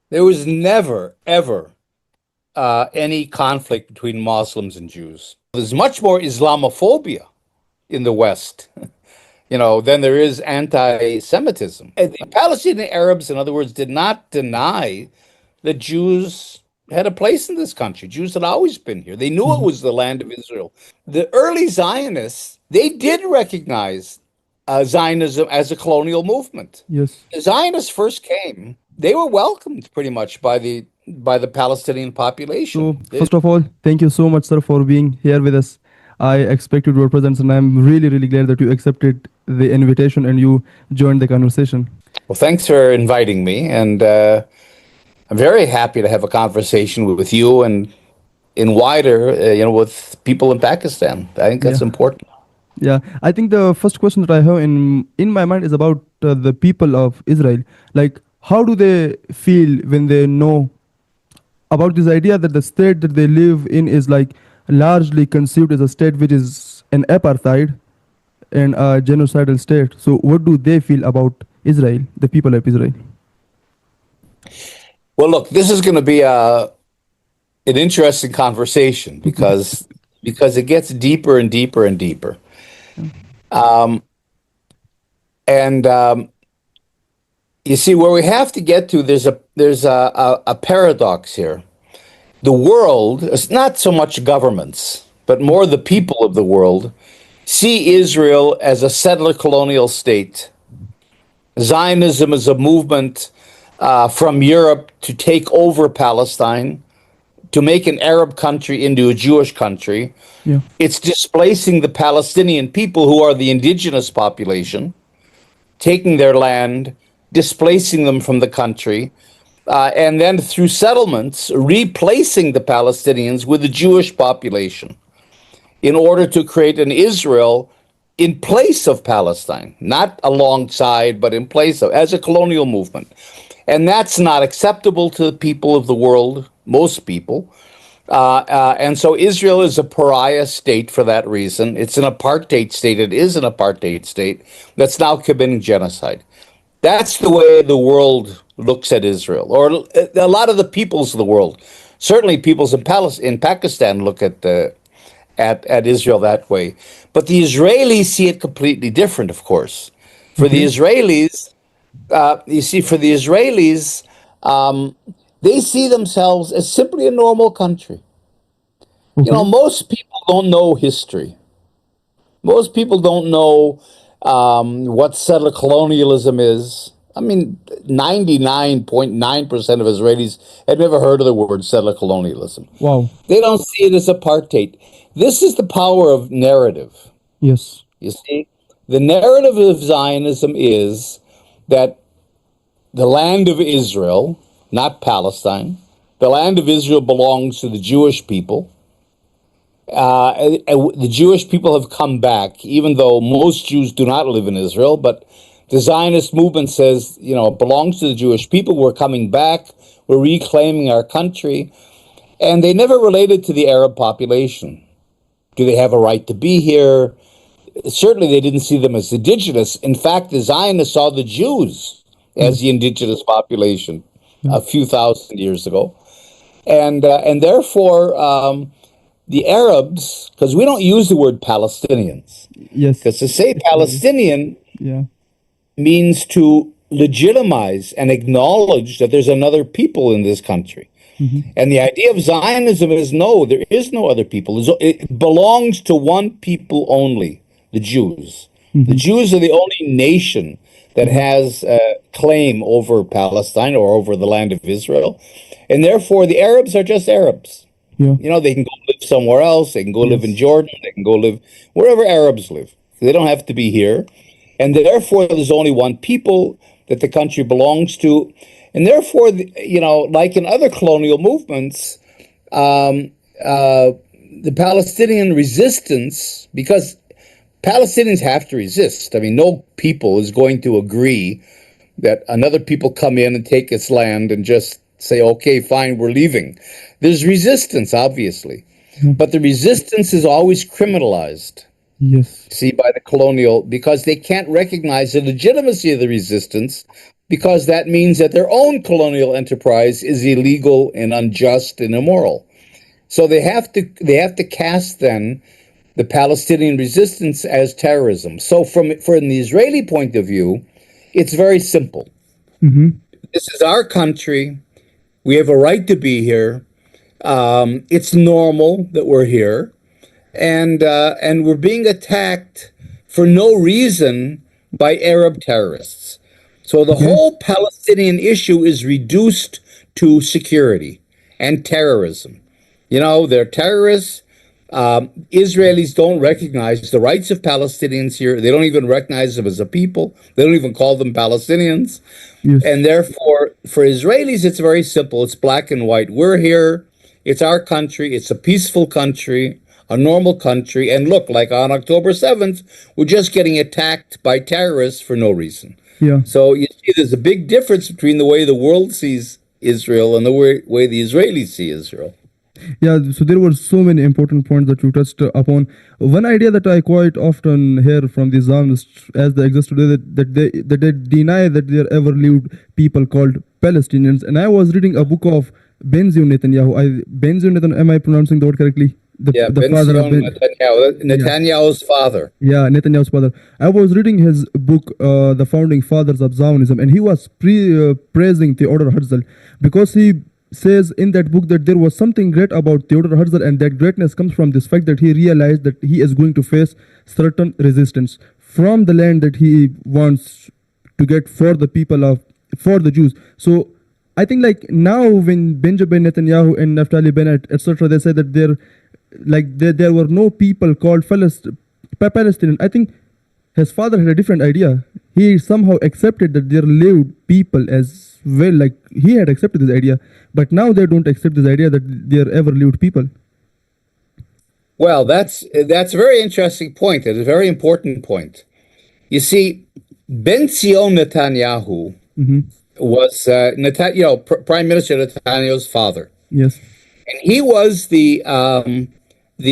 There was never, ever any conflict between Muslims and Jews. There's much more Islamophobia in the West, than there is anti-Semitism. And the Palestinian Arabs, in other words, did not deny that Jews had a place in this country. Jews had always been here. They knew it Mhm. was the land of Israel. The early Zionists, they did recognize Zionism as a colonial movement. Yes. The Zionists first came, they were welcomed pretty much by the Palestinian So, population. first of all, thank you so much, sir, for being here with us. I expected your presence, and I'm really, really glad that you accepted the invitation and you joined the conversation. Well, thanks for inviting me, and I'm very happy to have a conversation with you and in wider, with people in Pakistan. I think Yeah. that's important. Yeah, I think the first question that I have in my mind is about the people of Israel. Like, how do they feel when they know about this idea that the state that they live in is like largely conceived as a state which is an apartheid and a genocidal state? So, what do they feel about Israel, the people of Israel? Well, look, this is going to be an interesting conversation because it gets deeper and deeper and deeper. Um, and You see, where we have to get to, there's a paradox here. The world, it's not so much governments, but more the people of the world, see Israel as a settler colonial state. Zionism is a movement from Europe to take over Palestine, to make an Arab country into a Jewish country. Yeah. It's displacing the Palestinian people who are the indigenous population, taking their land, displacing them from the country, and then through settlements, replacing the Palestinians with the Jewish population in order to create an Israel in place of Palestine, not alongside, but in place of, as a colonial movement. And that's not acceptable to the people of the world, most people. And so Israel is a pariah state for that reason. It's an apartheid state. It is an apartheid state that's now committing genocide. That's the way the world looks at Israel, or a lot of the peoples of the world. Certainly, peoples in Pakistan look at Israel that way. But the Israelis see it completely different, of course. For the Okay. Israelis, for the Israelis, they see themselves as simply a normal country. Okay. Most people don't know history. Most people don't know what settler colonialism is. I mean, 99.9% of Israelis have never heard of the word settler colonialism. Wow. They don't see it as apartheid. This is the power of narrative. Yes. You see, the narrative of Zionism is that the land of Israel, not Palestine, the land of Israel belongs to the Jewish people. The Jewish people have come back, even though most Jews do not live in Israel. But the Zionist movement says, it belongs to the Jewish people. We're coming back. We're reclaiming our country. And they never related to the Arab population. Do they have a right to be here? Certainly, they didn't see them as indigenous. In fact, the Zionists saw the Jews as the Yes. indigenous population Yeah. a few thousand years ago. And therefore, the Arabs, because we don't use the word Palestinians, Yes. because to say Really. Palestinian Yeah. means to legitimize and acknowledge that there's another people in this country. Mm-hmm. And the idea of Zionism is no, there is no other people. It belongs to one people only, the Jews. The Mm-hmm. Jews are the only nation that Mm-hmm. has a claim over Palestine or over the land of Israel. And therefore, the Arabs are just Arabs. Yeah. They can go live somewhere else. They can go live in Yes. Jordan. They can go live wherever Arabs live. They don't have to be here. And therefore, there's only one people that the country belongs to. And therefore, like in other colonial movements, um, uh, the Palestinian resistance, because Palestinians have to resist. I mean, no people is going to agree that another people come in and take its land and just say, okay, fine, we're leaving. There's resistance, obviously, Yeah. but the resistance is always criminalized. Yes. See, by the colonial, because they can't recognize the legitimacy of the resistance because that means that their own colonial enterprise is illegal and unjust and immoral. So they have to cast then the Palestinian resistance as terrorism. So from the Israeli point of view, it's very simple. This is our country. We have a right to be here. It's normal that we're here, and we're being attacked for no reason by Arab terrorists. So the whole Palestinian issue is reduced to security and terrorism. You know, they're terrorists. Israelis don't recognize the rights of Palestinians here. They don't even recognize them as a people. They don't even call them Palestinians. Yes. And therefore, for Israelis, it's very simple. It's black and white. We're here. It's our country. It's a peaceful country, a normal country. And look, like on October 7th, we're just getting attacked by terrorists for no reason. Yeah. So you see, there's a big difference between the way the world sees Israel and the way the Israelis see Israel. Yeah, so there were so many important points that you touched upon. One idea that I quite often hear from the Zionists as they exist today, that they deny that there ever lived people called Palestinians. And I was reading a book of Benzion Netanyahu. Benzion Netanyahu, am I pronouncing the word correctly? The father of Netanyahu's father. Yeah, Netanyahu's father. I was reading his book, The Founding Fathers of Zionism, and he was praising Theodor Herzl because he says in that book that there was something great about Theodor Herzl, and that greatness comes from this fact that he realized that he is going to face certain resistance from the land that he wants to get for the people for the Jews. So I think like now when Benjamin Netanyahu and Naftali Bennett, etc., they say that there were no people called Palestinian. I think his father had a different idea. He somehow accepted that there lived people as well, like he had accepted this idea, but now they don't accept this idea that there ever lived people. Well, that's a very interesting point. It's a very important point. You see, Benzion Netanyahu was Prime Minister Netanyahu's father. Yes, and he was the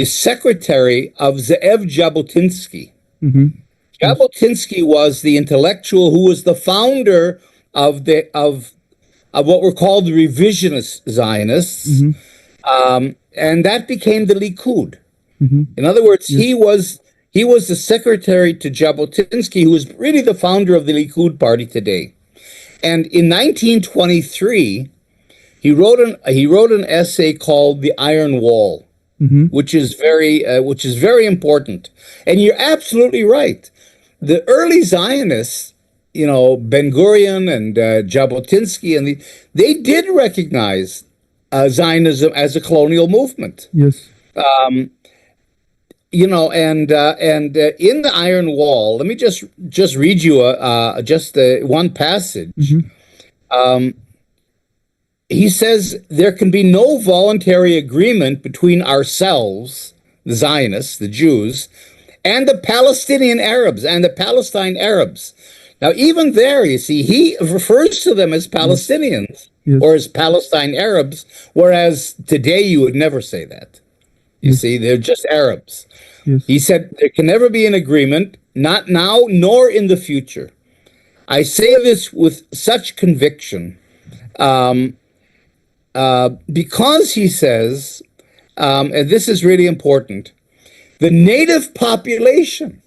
secretary of Ze'ev Jabotinsky. Jabotinsky was the intellectual who was the founder of what were called the revisionist Zionists, and that became the Likud. In other words, he was the secretary to Jabotinsky, who was really the founder of the Likud party today. And in 1923, he wrote an essay called "The Iron Wall," which is very important. And you're absolutely right. The early Zionists, Ben Gurion and Jabotinsky, and they did recognize Zionism as a colonial movement. Yes. And in the Iron Wall, let me just read you one passage. He says there can be no voluntary agreement between ourselves, the Zionists, the Jews, and the Palestinian Arabs and the Palestine Arabs. Now, even there, you see, he refers to them as Palestinians or as Palestine Arabs, whereas today you would never say that. You see, they're just Arabs. He said there can never be an agreement, not now nor in the future. I say this with such conviction because he says, and this is really important, the native population.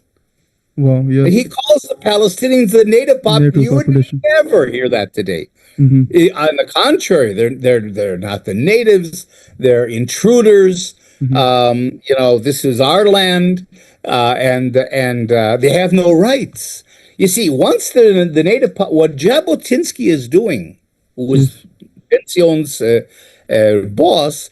Wow, yes. He calls the Palestinians the native population. You would never hear that today. On the contrary, they're not the natives. They're intruders. This is our land, and they have no rights. You see, once the native, what Jabotinsky is doing, who was Benzion's boss,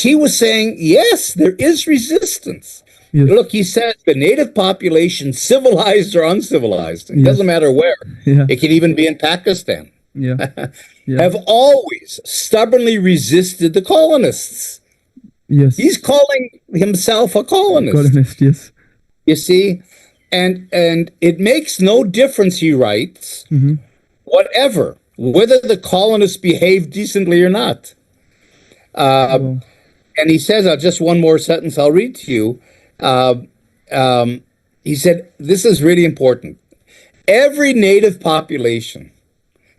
he was saying, yes, there is resistance. Yes. Look, he said the native population, civilized or uncivilized, it doesn't matter where. It could even be in Pakistan. Have always stubbornly resisted the colonists. Yes. He's calling himself a colonist. Yes. You see, and it makes no difference, he writes, whether the colonists behave decently or not. And he says, just one more sentence I'll read to you. He said, this is really important. Every native population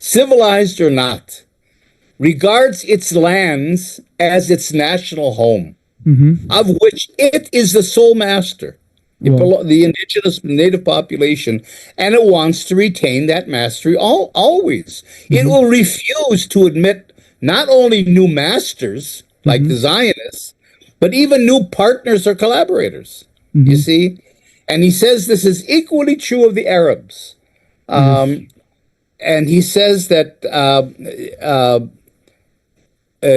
civilized or not, regards its lands as its national home, of which it is the sole master, the indigenous native population, and it wants to retain that mastery always. It will refuse to admit not only new masters, like the Zionists, but even new partners or collaborators, you see? And he says this is equally true of the Arabs. And he says that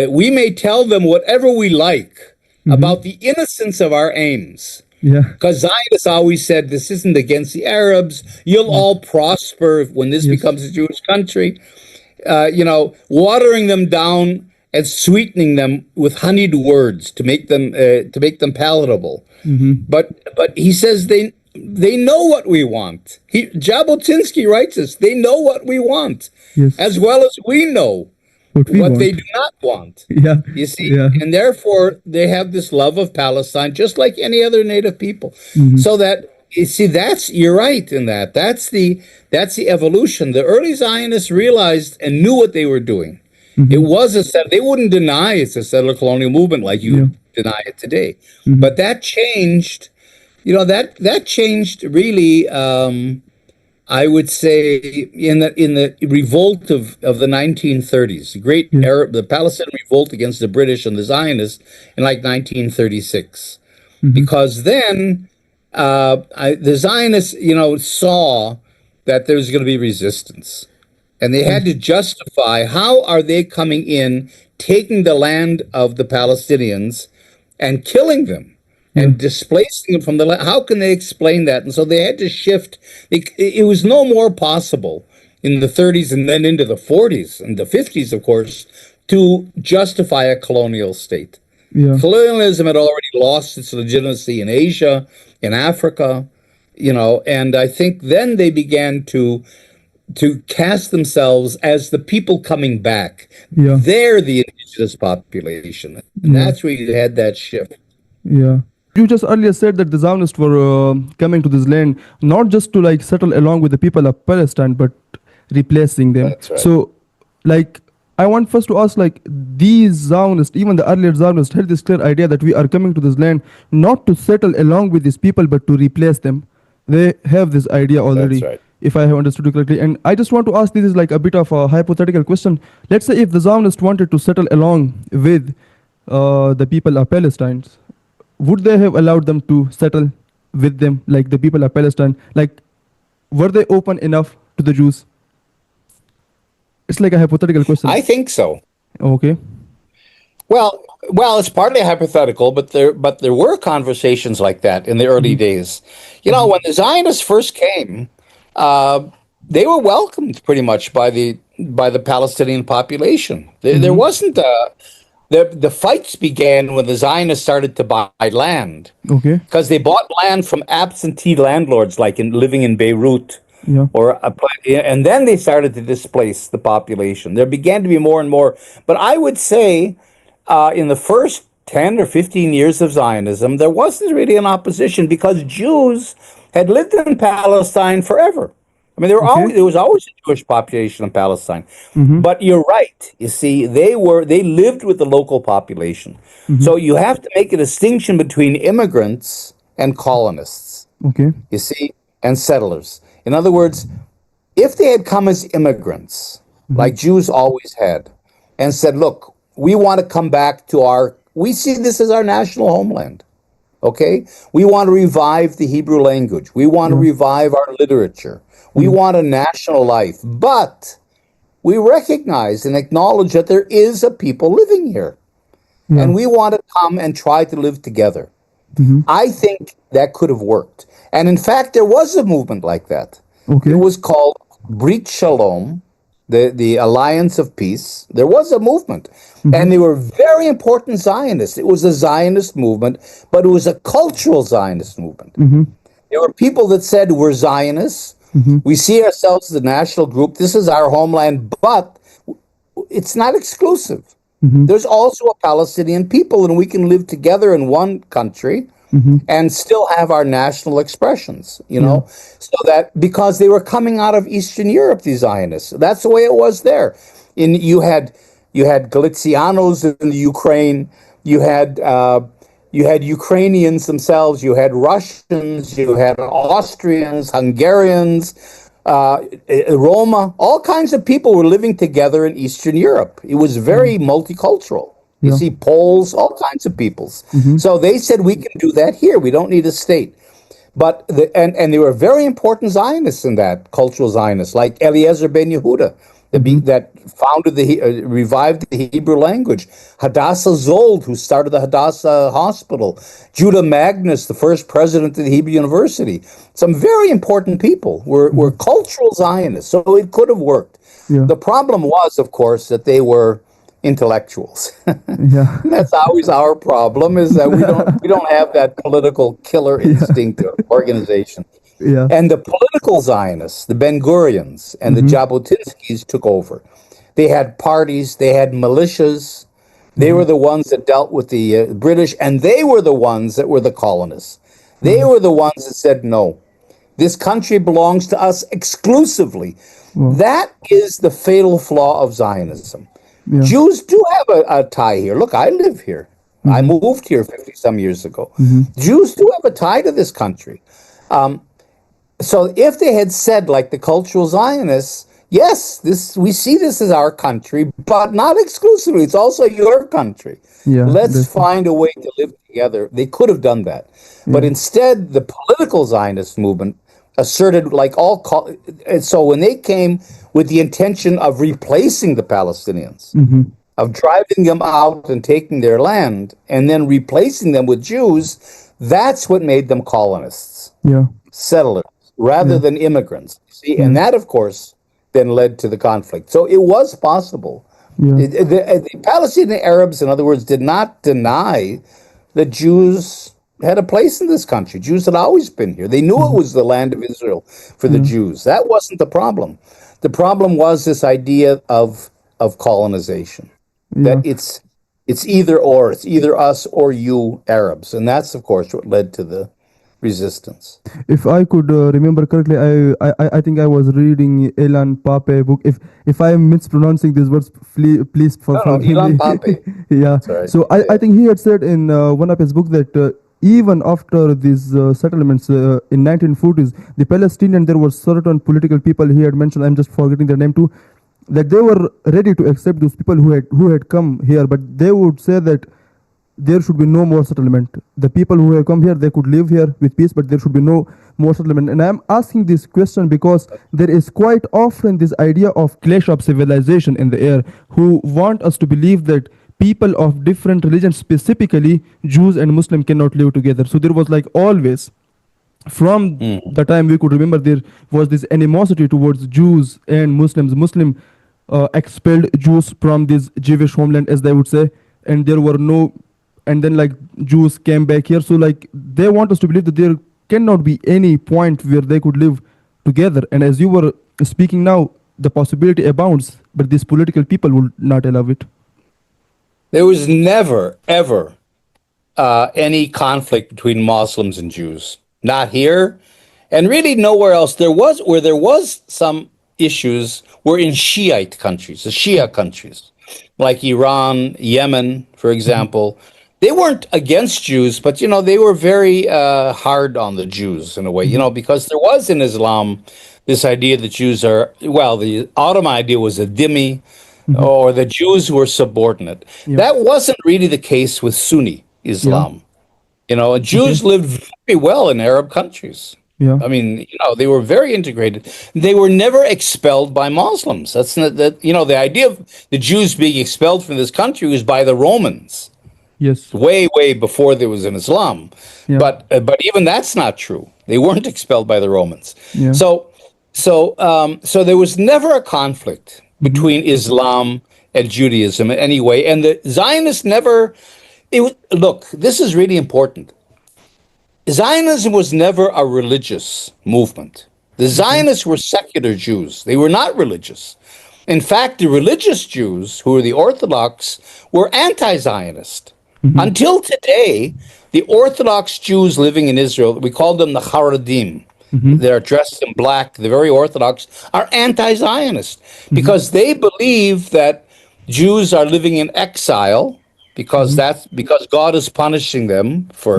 we may tell them whatever we like about the innocence of our aims. Because Zionists always said this isn't against the Arabs. You'll all prosper when this becomes a Jewish country. Watering them down and sweetening them with honeyed words to make them palatable. But he says they know what we want. Jabotinsky writes this. They know what we want, as well as we know what they do not want. You see, and therefore they have this love of Palestine, just like any other native people. So that you see, you're right in that. That's the evolution. The early Zionists realized and knew what they were doing. It was they wouldn't deny it's a settler colonial movement like you deny it today. But that changed. That changed really. I would say in the revolt of the 1930s, the great the Palestinian revolt against the British and the Zionists in like 1936, because then the Zionists, saw that there was going to be resistance, and they had to justify how are they coming in, taking the land of the Palestinians and killing them and displacing them from the land. How can they explain that? And so they had to shift. It was no more possible in the 30s and then into the 40s and the 50s, of course, to justify a colonial state. Colonialism had already lost its legitimacy in Asia, in Africa, and I think then they began to cast themselves as the people coming back. They're the indigenous population. And that's where you had that shift. You just earlier said that the Zionists were coming to this land not just to settle along with the people of Palestine, but replacing them. That's right. So, I want first to ask, these Zionists, even the earlier Zionists, had this clear idea that we are coming to this land not to settle along with these people, but to replace them. They have this idea already, That's right. if I have understood you correctly. And I just want to ask, this is a bit of a hypothetical question. Let's say if the Zionists wanted to settle along with the people of Palestine, would they have allowed them to settle with them, like the people of Palestine? Were they open enough to the Jews? It's like a hypothetical question. I think so. Okay. Well, it's partly hypothetical, but there were conversations like that in the early days. When the Zionists first came, they were welcomed pretty much by the Palestinian population. There wasn't the fights began when the Zionists started to buy land. Okay. Because they bought land from absentee landlords, living in Beirut. And then they started to displace the population. There began to be more and more. But I would say in the first 10 or 15 years of Zionism, there wasn't really an opposition because Jews had lived in Palestine forever. I mean, there was always a Jewish population in Palestine. But you're right. You see, they lived with the local population. So you have to make a distinction between immigrants and colonists. Okay. You see, and settlers. In other words, if they had come as immigrants, like Jews always had, and said, look, we want to come back to we see this as our national homeland. Okay? We want to revive the Hebrew language. We want to revive our literature. We want a national life. But we recognize and acknowledge that there is a people living here. And we want to come and try to live together. I think that could have worked. And in fact, there was a movement like that. Okay. It was called Brit Shalom, the Alliance of Peace. There was a movement. And they were very important Zionists. It was a Zionist movement, but it was a cultural Zionist movement. There were people that said, we're Zionists. We see ourselves as a national group. This is our homeland, but it's not exclusive. There's also a Palestinian people, and we can live together in one country and still have our national expressions, you know, so that because they were coming out of Eastern Europe, these Zionists. That's the way it was there. You had Galicianos in the Ukraine, you had Ukrainians themselves, you had Russians, you had Austrians, Hungarians, Roma, all kinds of people were living together in Eastern Europe. It was very multicultural. You see Poles, all kinds of peoples. So they said, we can do that here. We don't need a state. But and there were very important Zionists in that, cultural Zionists, like Eliezer ben Yehuda, that revived the Hebrew language. Hadassah Zold, who started the Hadassah Hospital. Judah Magnus, the first president of the Hebrew University. Some very important people were cultural Zionists, so it could have worked. The problem was, of course, that they were intellectuals. That's always our problem, is that we don't have that political killer instinct of organization. And the political Zionists, the Ben-Gurions and the Jabotinskis, took over. They had parties, they had militias. They were the ones that dealt with the British, and they were the ones that were the colonists. They were the ones that said, no, this country belongs to us exclusively. That is the fatal flaw of Zionism. Jews do have a tie here. Look, I live here. I moved here 50-some years ago. Jews do have a tie to this country. So if they had said, like the cultural Zionists, yes, we see this as our country, but not exclusively. It's also your country. Let's find a way to live together. They could have done that. But instead, the political Zionist movement asserted, so when they came with the intention of replacing the Palestinians, of driving them out and taking their land, and then replacing them with Jews, that's what made them colonists, settlers, rather than immigrants. See, and that, of course, then led to the conflict. So it was possible. The Palestinian Arabs, in other words, did not deny that Jews had a place in this country. Jews had always been here. They knew it was the land of Israel for the Jews. That wasn't the problem. The problem was this idea of colonization. That it's either or. It's either us or you Arabs. And that's, of course, what led to the resistance. If I could remember correctly, I think I was reading Elan Pape book. If I am mispronouncing these words, please forgive me. Elan Pape. Right. So I think he had said in one of his book that even after these settlements in 1940s, the Palestinian, there were certain political people he had mentioned, I'm just forgetting their name too, that they were ready to accept those people who had come here, but they would say that there should be no more settlement. The people who have come here, they could live here with peace, but there should be no more settlement. And I'm asking this question because there is quite often this idea of clash of civilization in the air, who want us to believe that people of different religions, specifically Jews and Muslim, cannot live together. So there was like always, from the time we could remember, there was this animosity towards Jews and Muslims. Muslim expelled Jews from this Jewish homeland, as they would say, and there were no, and then like Jews came back here. So like they want us to believe that there cannot be any point where they could live together. And as you were speaking now, the possibility abounds, but these political people will not allow it. There was never, ever any conflict between Muslims and Jews. Not here, and really nowhere else. Where there was some issues were in Shiite countries, the Shia countries, like Iran, Yemen, for example. They weren't against Jews, but, they were very hard on the Jews in a way, because there was in Islam this idea that Jews are, the Ottoman idea was a dhimmi, or the Jews were subordinate. That wasn't really the case with Sunni Islam. Jews lived very well in Arab countries. I mean, they were very integrated. They were never expelled by Muslims. That's not that. The idea of the Jews being expelled from this country was by the Romans. Yes. Way, way before there was an Islam. But even that's not true. They weren't expelled by the Romans. So there was never a conflict between Islam and Judaism in any way. And the Zionists never. Look, this is really important. Zionism was never a religious movement. The Zionists were secular Jews. They were not religious. In fact, the religious Jews, who were the Orthodox, were anti-Zionist. Until today, the Orthodox Jews living in Israel, we call them the Haredim. They're dressed in black, the very Orthodox, are anti-Zionist because they believe that Jews are living in exile because God is punishing them for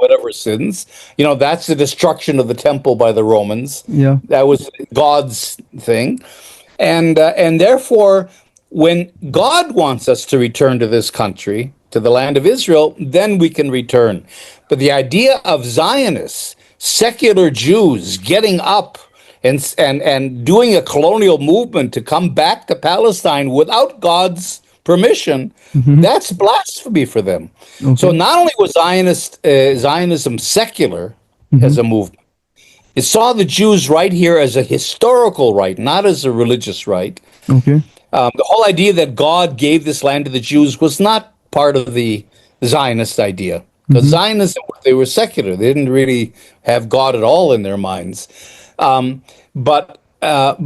whatever sins. You know, that's the destruction of the temple by the Romans. Yeah. That was God's thing. And therefore, when God wants us to return to this country, to the land of Israel, then we can return. But the idea of Zionists, secular Jews getting up and doing a colonial movement to come back to Palestine without God's permission, that's blasphemy for them. Okay. So not only was Zionism secular as a movement, it saw the Jews right here as a historical right, not as a religious right. Okay. The whole idea that God gave this land to the Jews was not part of the Zionist idea. Because Zionists, they were secular. They didn't really have God at all in their minds. But so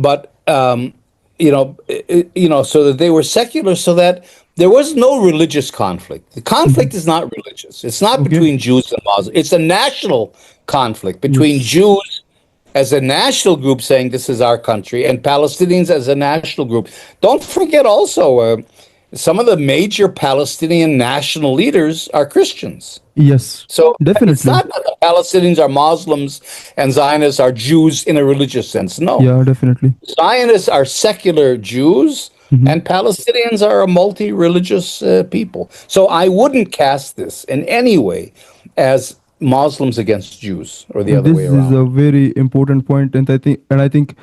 that they were secular, so that there was no religious conflict. The conflict is not religious. It's not between Jews and Muslims. It's a national conflict between Jews as a national group saying this is our country and Palestinians as a national group. Don't forget also, some of the major Palestinian national leaders are Christians. Yes. So definitely. it's not that the Palestinians are Muslims and Zionists are Jews in a religious sense. No. Yeah, definitely. Zionists are secular Jews and Palestinians are a multi-religious people. So I wouldn't cast this in any way as Muslims against Jews or the other way around. This is a very important point, and I think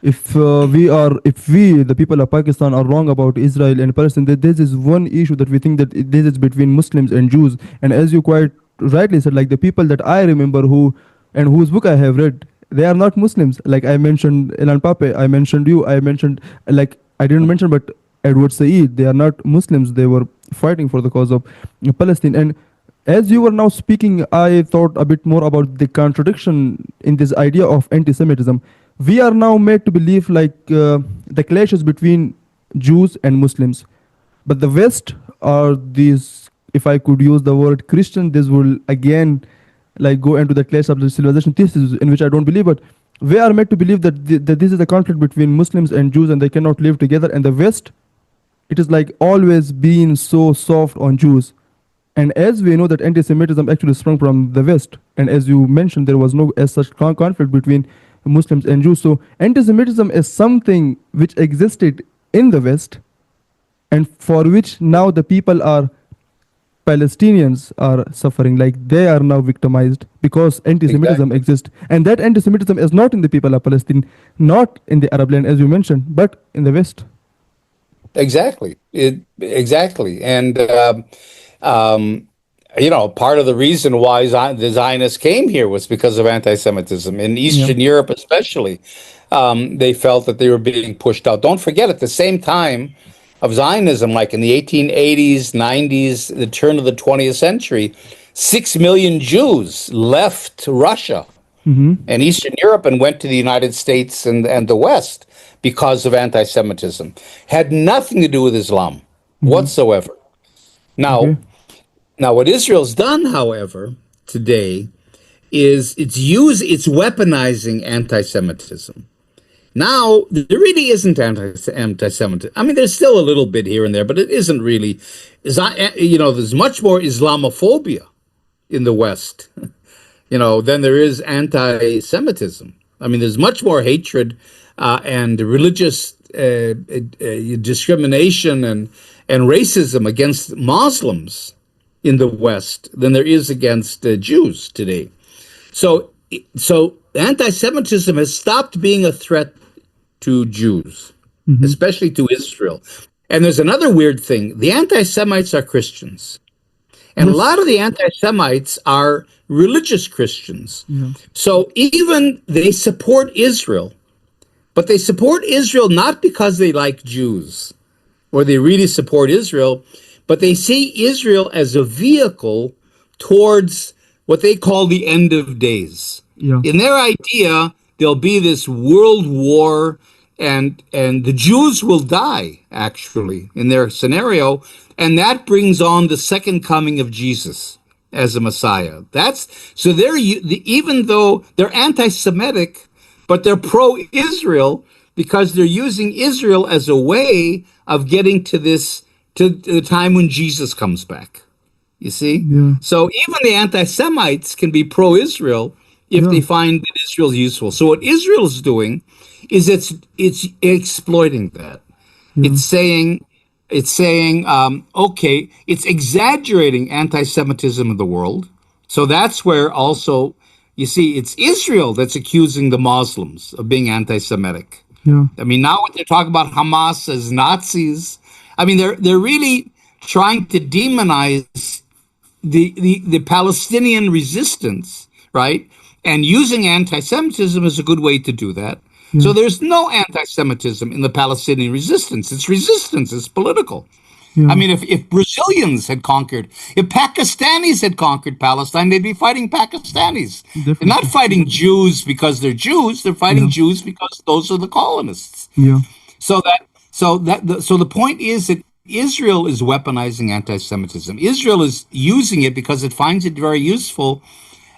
if we the people of Pakistan are wrong about Israel and Palestine, that this is one issue that we think that this is between Muslims and Jews. And as you quite rightly said, like the people that I remember whose book I have read, they are not Muslims. Like I mentioned Ilan Pape, I mentioned you, I mentioned, like I didn't mention, but Edward Said, they are not Muslims. They were fighting for the cause of Palestine. And as you were now speaking, I thought a bit more about the contradiction in this idea of anti-Semitism. We are now made to believe like the clashes between Jews and Muslims. But the West are these, if I could use the word Christian, this will again like go into the clash of the civilization thesis, in which I don't believe, but we are made to believe that, that this is a conflict between Muslims and Jews and they cannot live together. And the West, it is like always been so soft on Jews. And as we know that anti-Semitism actually sprung from the West, and as you mentioned, there was no as such conflict between Muslims and Jews. So anti-Semitism is something which existed in the West, and for which now the people are, Palestinians are suffering, like they are now victimized because anti-Semitism exists. And that anti-Semitism is not in the people of Palestine, not in the Arab land, as you mentioned, but in the West. Exactly. Exactly. And, part of the reason why the Zionists came here was because of anti-Semitism. In Eastern Europe especially, they felt that they were being pushed out. Don't forget, at the same time of Zionism, like in the 1880s, 90s, the turn of the 20th century, 6 million Jews left Russia and Eastern Europe and went to the United States and the West because of anti-Semitism. Had nothing to do with Islam whatsoever. Now, what Israel's done, however, today is it's weaponizing anti-Semitism. Now, there really isn't anti-Semitism. I mean, there's still a little bit here and there, but it isn't really. There's much more Islamophobia in the West, than there is anti-Semitism. I mean, there's much more hatred and religious discrimination and racism against Muslims in the West than there is against Jews today. So anti-Semitism has stopped being a threat to Jews, especially to Israel. And there's another weird thing. The anti-Semites are Christians. And a lot of the anti-Semites are religious Christians. So even they support Israel, but they support Israel not because they like Jews or they really support Israel, but they see Israel as a vehicle towards what they call the end of days. In their idea, there'll be this world war and the Jews will die, actually, in their scenario, and that brings on the second coming of Jesus. as a Messiah. That's so even though they're anti-Semitic, but they're pro-Israel because they're using Israel as a way of getting to the time when Jesus comes back. You see? Yeah. So even the anti-Semites can be pro-Israel if Yeah. they find that Israel is useful. So what Israel is doing is it's exploiting that. Yeah. It's saying, okay, it's exaggerating anti-Semitism in the world. So that's where also, you see, it's Israel that's accusing the Muslims of being anti-Semitic. Yeah. I mean, now what they're talking about Hamas as Nazis. I mean, they're really trying to demonize the Palestinian resistance, right? And using anti-Semitism is a good way to do that. Yeah. So there's no anti-Semitism in the Palestinian resistance. It's resistance. It's political. Yeah. I mean, if Brazilians had conquered, if Pakistanis had conquered Palestine, they'd be fighting Pakistanis. They're not Definitely. fighting Jews because they're Jews. They're fighting Yeah. Jews because those are the colonists. Yeah. So the point is that Israel is weaponizing anti-Semitism. Israel is using it because it finds it very useful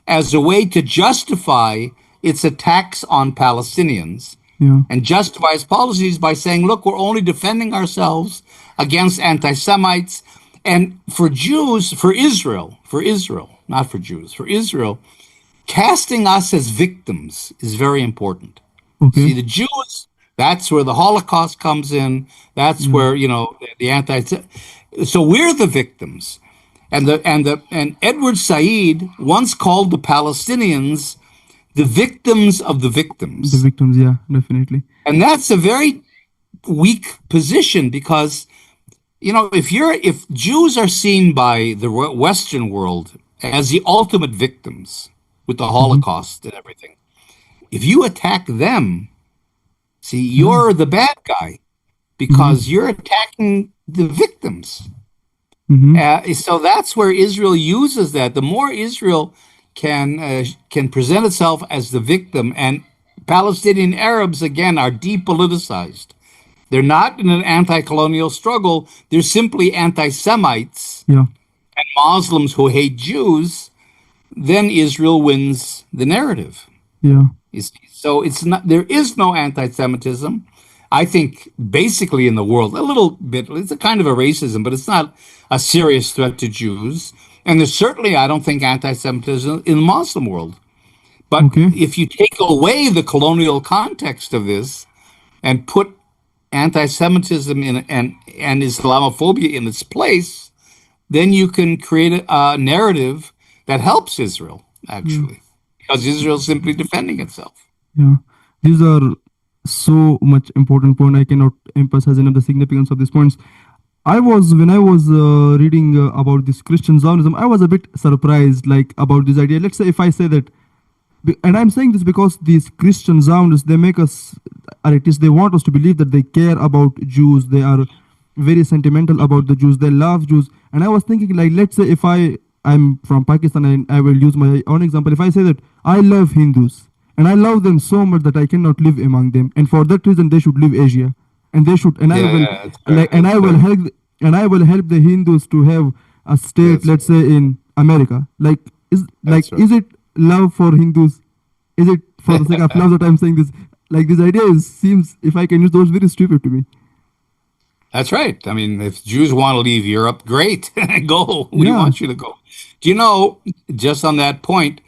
as a way to justify its attacks on Palestinians Yeah. and justify its policies by saying, look, we're only defending ourselves against anti-Semites. And for Jews, for Israel, not for Jews, for Israel, casting us as victims is very important. Okay. See, the Jews, that's where the Holocaust comes in. That's where, the so we're the victims. And Edward Said once called the Palestinians the victims of the victims. The victims. Yeah. Definitely. And that's a very weak position because, if Jews are seen by the Western world as the ultimate victims with the Holocaust and everything, if you attack them, see, you're the bad guy because you're attacking the victims. So that's where Israel uses that. The more Israel can present itself as the victim, and Palestinian Arabs, again, are depoliticized. They're not in an anti-colonial struggle. They're simply anti-Semites Yeah. and Muslims who hate Jews. Then Israel wins the narrative. Yeah. So it's not. There is no anti-Semitism. I think basically in the world, a little bit. It's a kind of a racism, but it's not a serious threat to Jews. And there's certainly, I don't think, anti-Semitism in the Muslim world. But Okay. if you take away the colonial context of this and put anti-Semitism and Islamophobia in its place, then you can create a narrative that helps Israel, actually, because Israel is simply defending itself. Yeah. These are so much important point. I cannot emphasize enough the significance of these points. When I was reading about this Christian Zionism, I was a bit surprised, like, about this idea. Let's say if I say that, and I'm saying this because these Christian Zionists, they make us, or at least they want us to believe that they care about Jews. They are very sentimental about the Jews. They love Jews. And I was thinking, like, let's say if I'm from Pakistan and I will use my own example. If I say that I love Hindus and I love them so much that I cannot live among them, and for that reason they should leave Asia, and they should, and I will help the Hindus to have a state, That's let's say in America. Is it love for Hindus? Is it for the sake of love that I'm saying this? Like, this idea seems, if I can use those, very stupid to me. That's right. I mean, if Jews want to leave Europe, great, go. We Yeah. want you to go. Do you know, just on that point,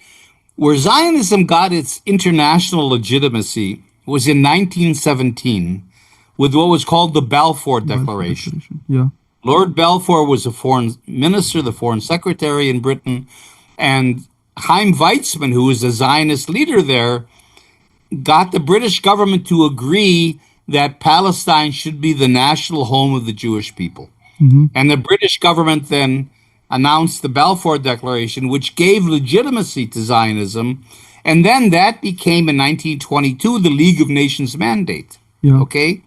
where Zionism got its international legitimacy was in 1917 with what was called the Balfour Declaration. Yeah. Lord Balfour was the foreign minister, the foreign secretary in Britain, and Chaim Weizmann, who was the Zionist leader there, got the British government to agree that Palestine should be the national home of the Jewish people. And the British government then announced the Balfour Declaration, which gave legitimacy to Zionism. And then that became, in 1922, the League of Nations mandate. Yeah. Okay?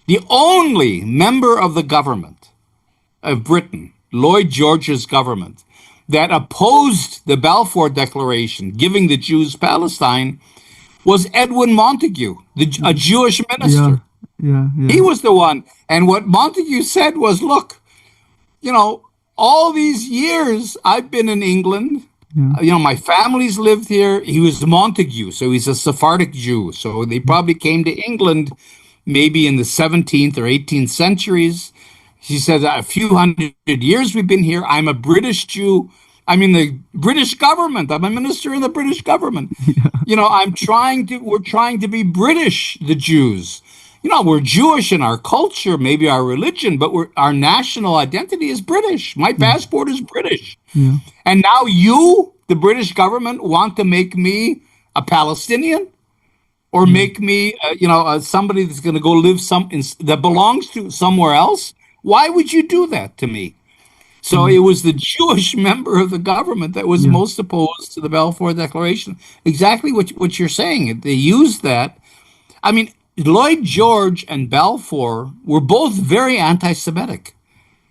The only member of the government of Britain, Lloyd George's government, that opposed the Balfour Declaration giving the Jews Palestine was Edwin Montagu, a Jewish minister. Yeah. He was the one. And what Montagu said was, look, all these years I've been in England. My family's lived here. He was Montague, so he's a Sephardic Jew. So they probably came to England maybe in the 17th or 18th centuries. He said, a few hundred years we've been here. I'm a British Jew. I'm in the British government. I'm a minister in the British government. We're trying to be British, the Jews. We're Jewish in our culture, maybe our religion, but our national identity is British. My passport is British. Yeah. And now you, the British government, want to make me a Palestinian or make me, somebody that's going to go live that belongs to somewhere else? Why would you do that to me? So it was the Jewish member of the government that was most opposed to the Balfour Declaration. Exactly what you're saying. They used that. I mean, Lloyd George and Balfour were both very anti-Semitic.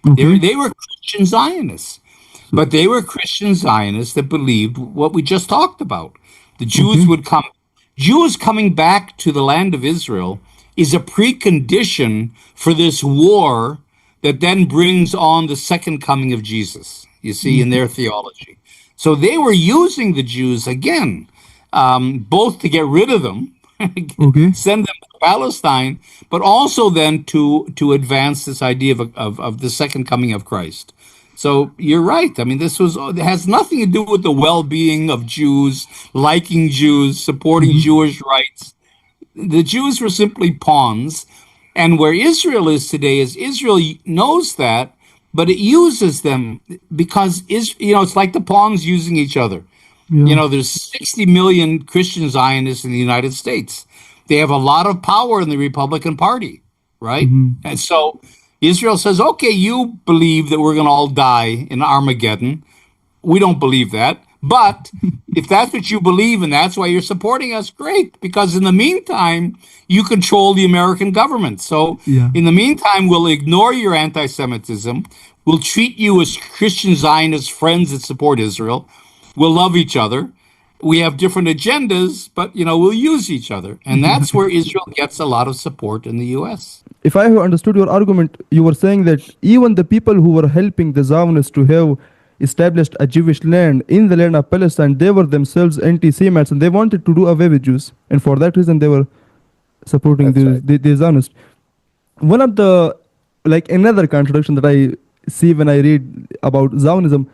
Okay. They were Christian Zionists, but they were Christian Zionists that believed what we just talked about. The Jews would come. Jews coming back to the land of Israel is a precondition for this war that then brings on the second coming of Jesus, you see, in their theology. So they were using the Jews, again, both to get rid of them, send them to Palestine, but also then to advance this idea of the second coming of Christ. So you're right. I mean, it has nothing to do with the well-being of Jews, liking Jews, supporting Jewish rights. The Jews were simply pawns. And where Israel is today is Israel knows that, but it uses them because it's like the pawns using each other. Yeah. There's 60 million Christian Zionists in the United States. They have a lot of power in the Republican Party, right? And so Israel says, okay, you believe that we're going to all die in Armageddon. We don't believe that. But if that's what you believe and that's why you're supporting us, great. Because in the meantime, you control the American government. So in the meantime, we'll ignore your anti-Semitism. We'll treat you as Christian Zionist friends that support Israel. We'll love each other. We have different agendas, but, we'll use each other. And that's where Israel gets a lot of support in the U.S. If I have understood your argument, you were saying that even the people who were helping the Zionists to have established a Jewish land in the land of Palestine, they were themselves anti-Semites and they wanted to do away with Jews. And for that reason, they were supporting the Zionists. One of another contradiction that I see when I read about Zionism,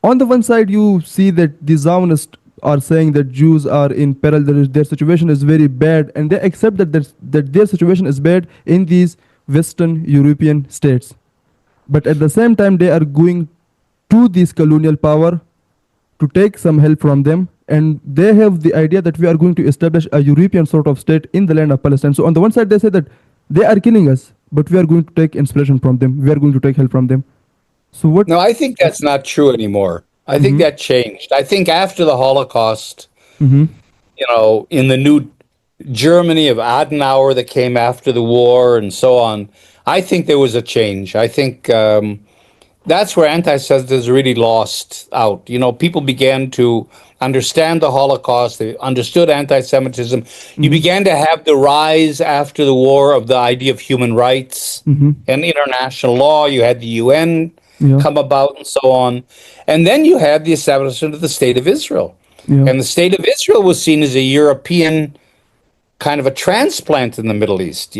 on the one side, you see that the Zionists are saying that Jews are in peril, their situation is very bad, and they accept that their situation is bad in these Western European states. But at the same time, they are going to this colonial power to take some help from them, and they have the idea that we are going to establish a European sort of state in the land of Palestine. So on the one side, they say that they are killing us, but we are going to take inspiration from them. We are going to take help from them. So what? No, I think that's not true anymore. I think that changed. I think after the Holocaust, in the new Germany of Adenauer that came after the war and so on, I think there was a change. I think that's where anti-Semitism really lost out. People began to understand the Holocaust. They understood anti-Semitism. You began to have the rise after the war of the idea of human rights and international law. You had the UN come about and so on. And then you had the establishment of the State of Israel. And the State of Israel was seen as a European kind of a transplant in the Middle East,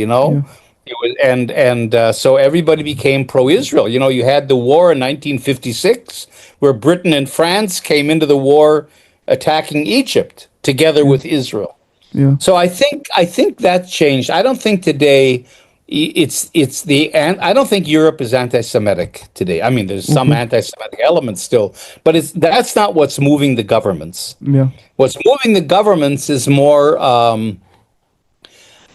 So everybody became pro-Israel. You had the war in 1956, where Britain and France came into the war attacking Egypt together with Israel. So I think that changed. I don't think today I don't think Europe is anti-Semitic today. I mean, there's some anti-Semitic elements still, but that's not what's moving the governments. What's moving the governments is more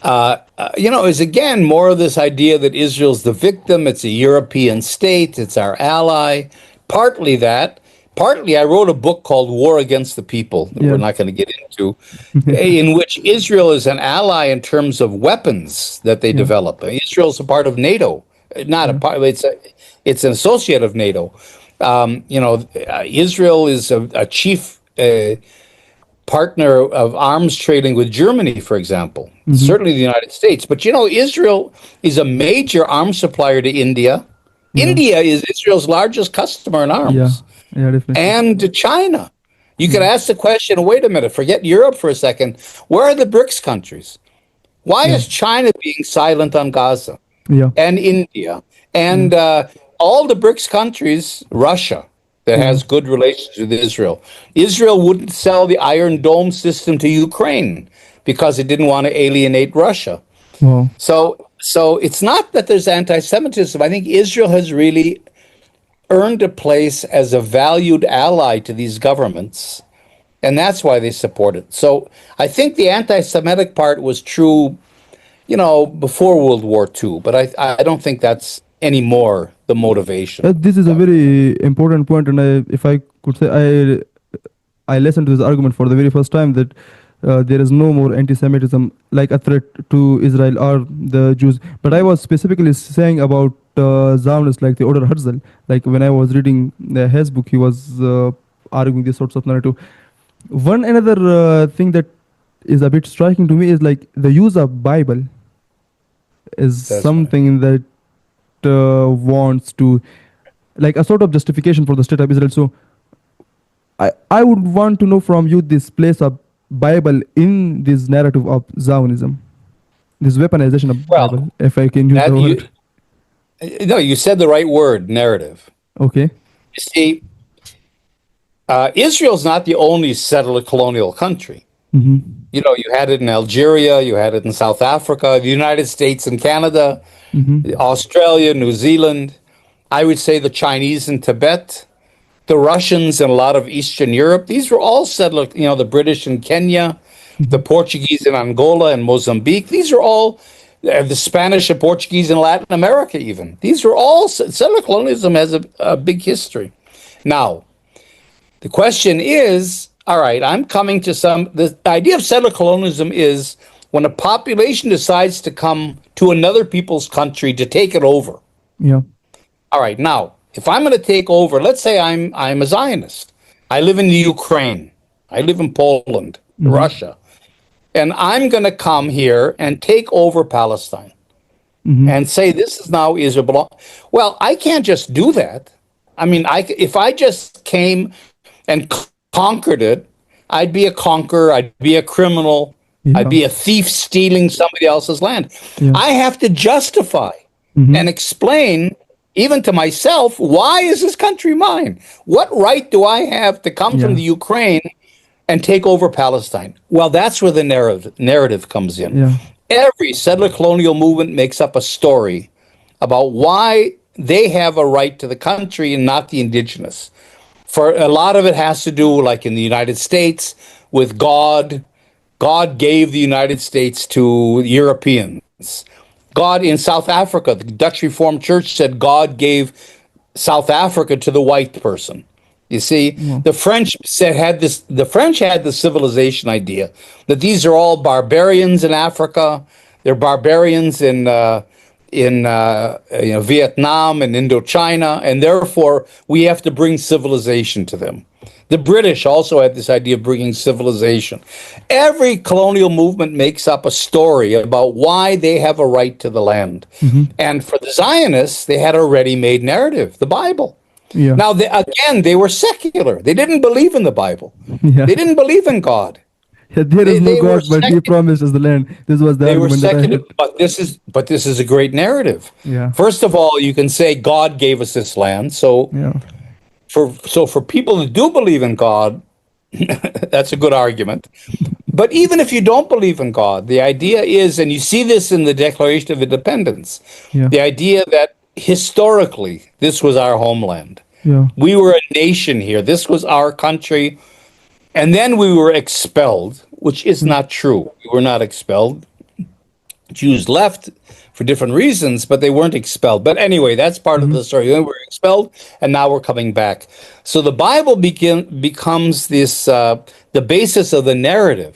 is again more of this idea that Israel's the victim, it's a European state, it's our ally. Partly that. Partly I wrote a book called War Against the People, that we're not going to get into, in which Israel is an ally in terms of weapons that they develop. Israel's a part of NATO, not a part, it's an associate of NATO. Israel is a chief partner of arms trading with Germany, for example, certainly the United States. But, Israel is a major arms supplier to India, Yeah. India is Israel's largest customer in Yeah. arms, Yeah. Definitely. and China. You could Yeah. ask the question, wait a minute, forget Europe for a second. Where are the BRICS countries? Why Yeah. is China being silent on Gaza Yeah. and India Yeah. and all the BRICS countries, Russia, that Yeah. has good relations with Israel? Israel wouldn't sell the Iron Dome system to Ukraine because it didn't want to alienate Russia. Wow. So it's not that there's anti-Semitism. I think Israel has really earned a place as a valued ally to these governments, and that's why they support it. So I think the anti-Semitic part was true, before World War II, but I don't think that's anymore the motivation. This is a very important point, and if I could say, I listened to this argument for the very first time that there is no more anti-Semitism like a threat to Israel or the Jews. But I was specifically saying about Zionists like the Oder Herzl. Like when I was reading his book, he was arguing these sorts of narrative. One another thing that is a bit striking to me is like the use of Bible is That's right. something that wants to like a sort of justification for the state of Israel. So I would want to know from you this place of Bible in this narrative of Zionism, this weaponization of Well, Bible, if I can use the that word. you said the right word, narrative. Okay. You see, Israel's not the only settler colonial country. Mm-hmm. You had it in Algeria, you had it in South Africa, the United States and Canada, Mm-hmm. Australia, New Zealand. I would say the Chinese in Tibet, the Russians in a lot of Eastern Europe. These were all settled, the British in Kenya, the Portuguese in Angola and Mozambique. These are all the Spanish and Portuguese in Latin America, even. These were all settler colonialism has a big history. Now, the question is, all right, I'm coming to the idea of settler colonialism is when a population decides to come to another people's country to take it over. Yeah. All right, now, if I'm going to take over, let's say I'm a Zionist. I live in the Ukraine. I live in Poland, Russia. And I'm going to come here and take over Palestine and say this is now Israel. Well, I can't just do that. I mean, if I just came and conquered it, I'd be a conqueror, I'd be a criminal, I'd Yeah. be a thief stealing somebody else's land. Yeah. I have to justify and explain, even to myself, why is this country mine? What right do I have to come from Yeah. the Ukraine and take over Palestine? Well, that's where the narrative comes in. Yeah. Every settler colonial movement makes up a story about why they have a right to the country and not the indigenous. For a lot of it has to do, like in the United States, with God. God gave the United States to Europeans. God in South Africa, the Dutch Reformed Church said God gave South Africa to the white person. You see, the French the French had the civilization idea that these are all barbarians in Africa. They're barbarians in Vietnam and Indochina, and therefore we have to bring civilization to them. The British also had this idea of bringing civilization. Every colonial movement makes up a story about why they have a right to the land. And for the Zionists, they had a ready-made narrative, the Bible. Yeah. Now, they were secular. They didn't believe in the Bible. Yeah. They didn't believe in God. Yeah, there is no they were God, but He secular. promised us the land. This was the They were argument that I secular, had. but this is a great narrative. Yeah. First of all, you can say God gave us this land. So Yeah. for people that do believe in God, that's a good argument. But even if you don't believe in God, the idea is, and you see this in the Declaration of Independence, Yeah. the idea that historically this was our homeland. Yeah. We were a nation here. This was our country. And then we were expelled, which is not true. We were not expelled. Jews left for different reasons, but they weren't expelled. But anyway, that's part of the story. We were expelled, and now we're coming back. So the Bible becomes this the basis of the narrative.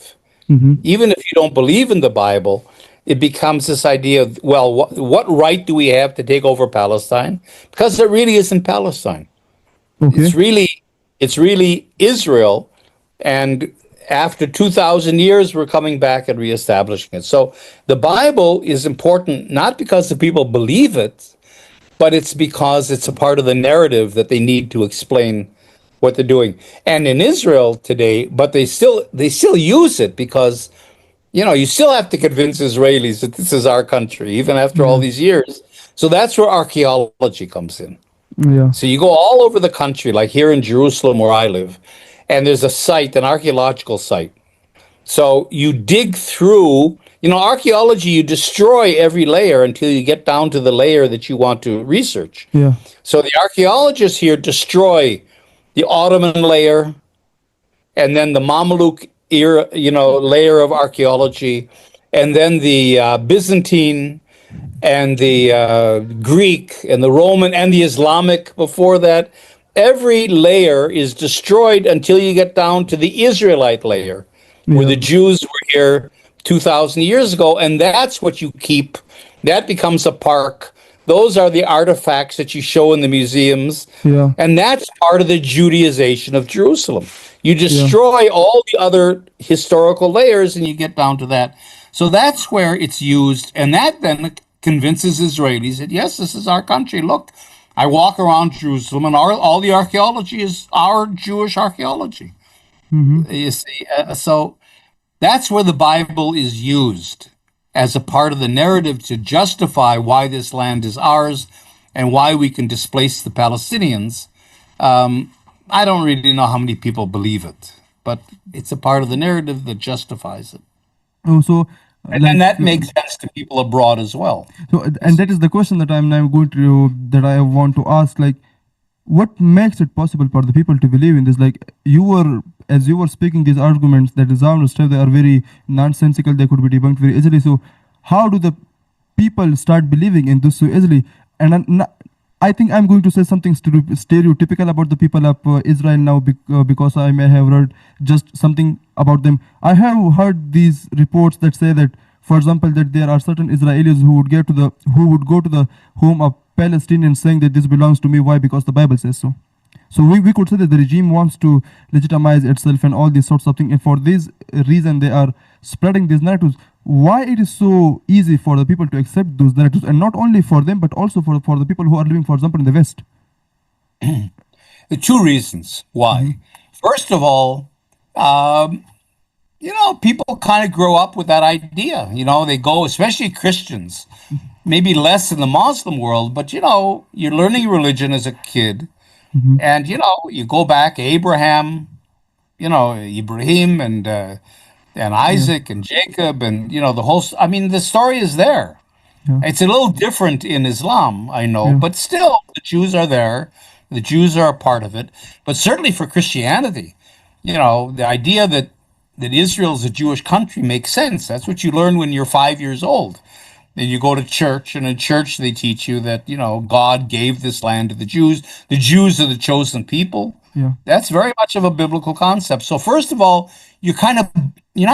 Even if you don't believe in the Bible, it becomes this idea of, well, what right do we have to take over Palestine? Because it really isn't Palestine. Okay. It's really Israel, and after 2,000 years, we're coming back and reestablishing it. So the Bible is important not because the people believe it, but it's because it's a part of the narrative that they need to explain what they're doing. And in Israel today, but they still use it because, you still have to convince Israelis that this is our country, even after all Yeah. these years. So that's where archaeology comes in. Yeah. So you go all over the country, like here in Jerusalem where I live, and there's a site, an archaeological site. So you dig through, archaeology, you destroy every layer until you get down to the layer that you want to research. Yeah. So the archaeologists here destroy the Ottoman layer and then the Mamluk era, layer of archaeology, and then the Byzantine and the Greek and the Roman and the Islamic before that. Every layer is destroyed until you get down to the Israelite layer, where Yeah. the Jews were here 2,000 years ago, and that's what you keep. That becomes a park. Those are the artifacts that you show in the museums, Yeah. and that's part of the Judaization of Jerusalem. You Yeah. destroy all the other historical layers, and you get down to that. So that's where it's used, and that then convinces Israelis that yes, this is our country. Look, I walk around Jerusalem, and all the archaeology is our Jewish archaeology. You see, so that's where the Bible is used as a part of the narrative to justify why this land is ours and why we can displace the Palestinians. I don't really know how many people believe it, but it's a part of the narrative that justifies it. Oh, so And that makes sense to people abroad as well. So, and that is the question that I'm now going to that I want to ask. Like, what makes it possible for the people to believe in this? Like, as you were speaking these arguments that the Zionists have, they are very nonsensical. They could be debunked very easily. So, how do the people start believing in this so easily? And I think I'm going to say something stereotypical about the people of Israel now because I may have read just something about them. I have heard these reports that say that, for example, that there are certain Israelis who would go to the home of Palestinians saying that this belongs to me. Why? Because the Bible says so. So we could say that the regime wants to legitimize itself and all these sorts of things. And for this reason, they are spreading these narratives. Why it is so easy for the people to accept those narratives, and not only for them, but also for the people who are living, for example, in the West? There are two reasons why. First of all, people kind of grow up with that idea. They go, especially Christians, maybe less in the Muslim world, but you're learning religion as a kid, and you go back, Ibrahim and Isaac and Jacob and the whole. I mean, the story is there. Yeah. It's a little different in Islam, I know, Yeah. but still, the Jews are there. The Jews are a part of it. But certainly for Christianity, the idea that Israel is a Jewish country makes sense. That's what you learn when you're 5 years old. Then you go to church, and in church they teach you that God gave this land to the Jews. The Jews are the chosen people. Yeah. That's very much of a biblical concept. So first of all, you're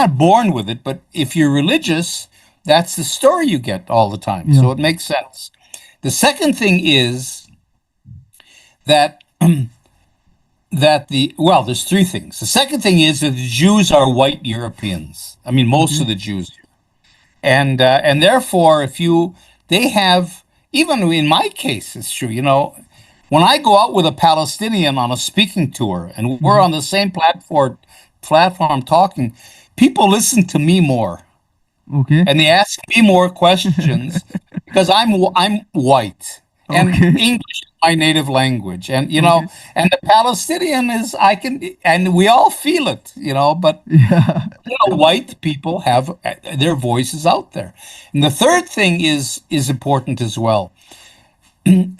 not born with it, but if you're religious, that's the story you get all the time. Yeah. So it makes sense. The second thing is that there's three things. The second thing is that the Jews are white Europeans. I mean, most of the Jews, and therefore, they have, even in my case, it's true. When I go out with a Palestinian on a speaking tour, and we're on the same platform talking, people listen to me more. Okay. And they ask me more questions because I'm white and English is my native language, and and the Palestinian is and we all feel it, but Yeah. white people have their voices out there. And the third thing is important as well.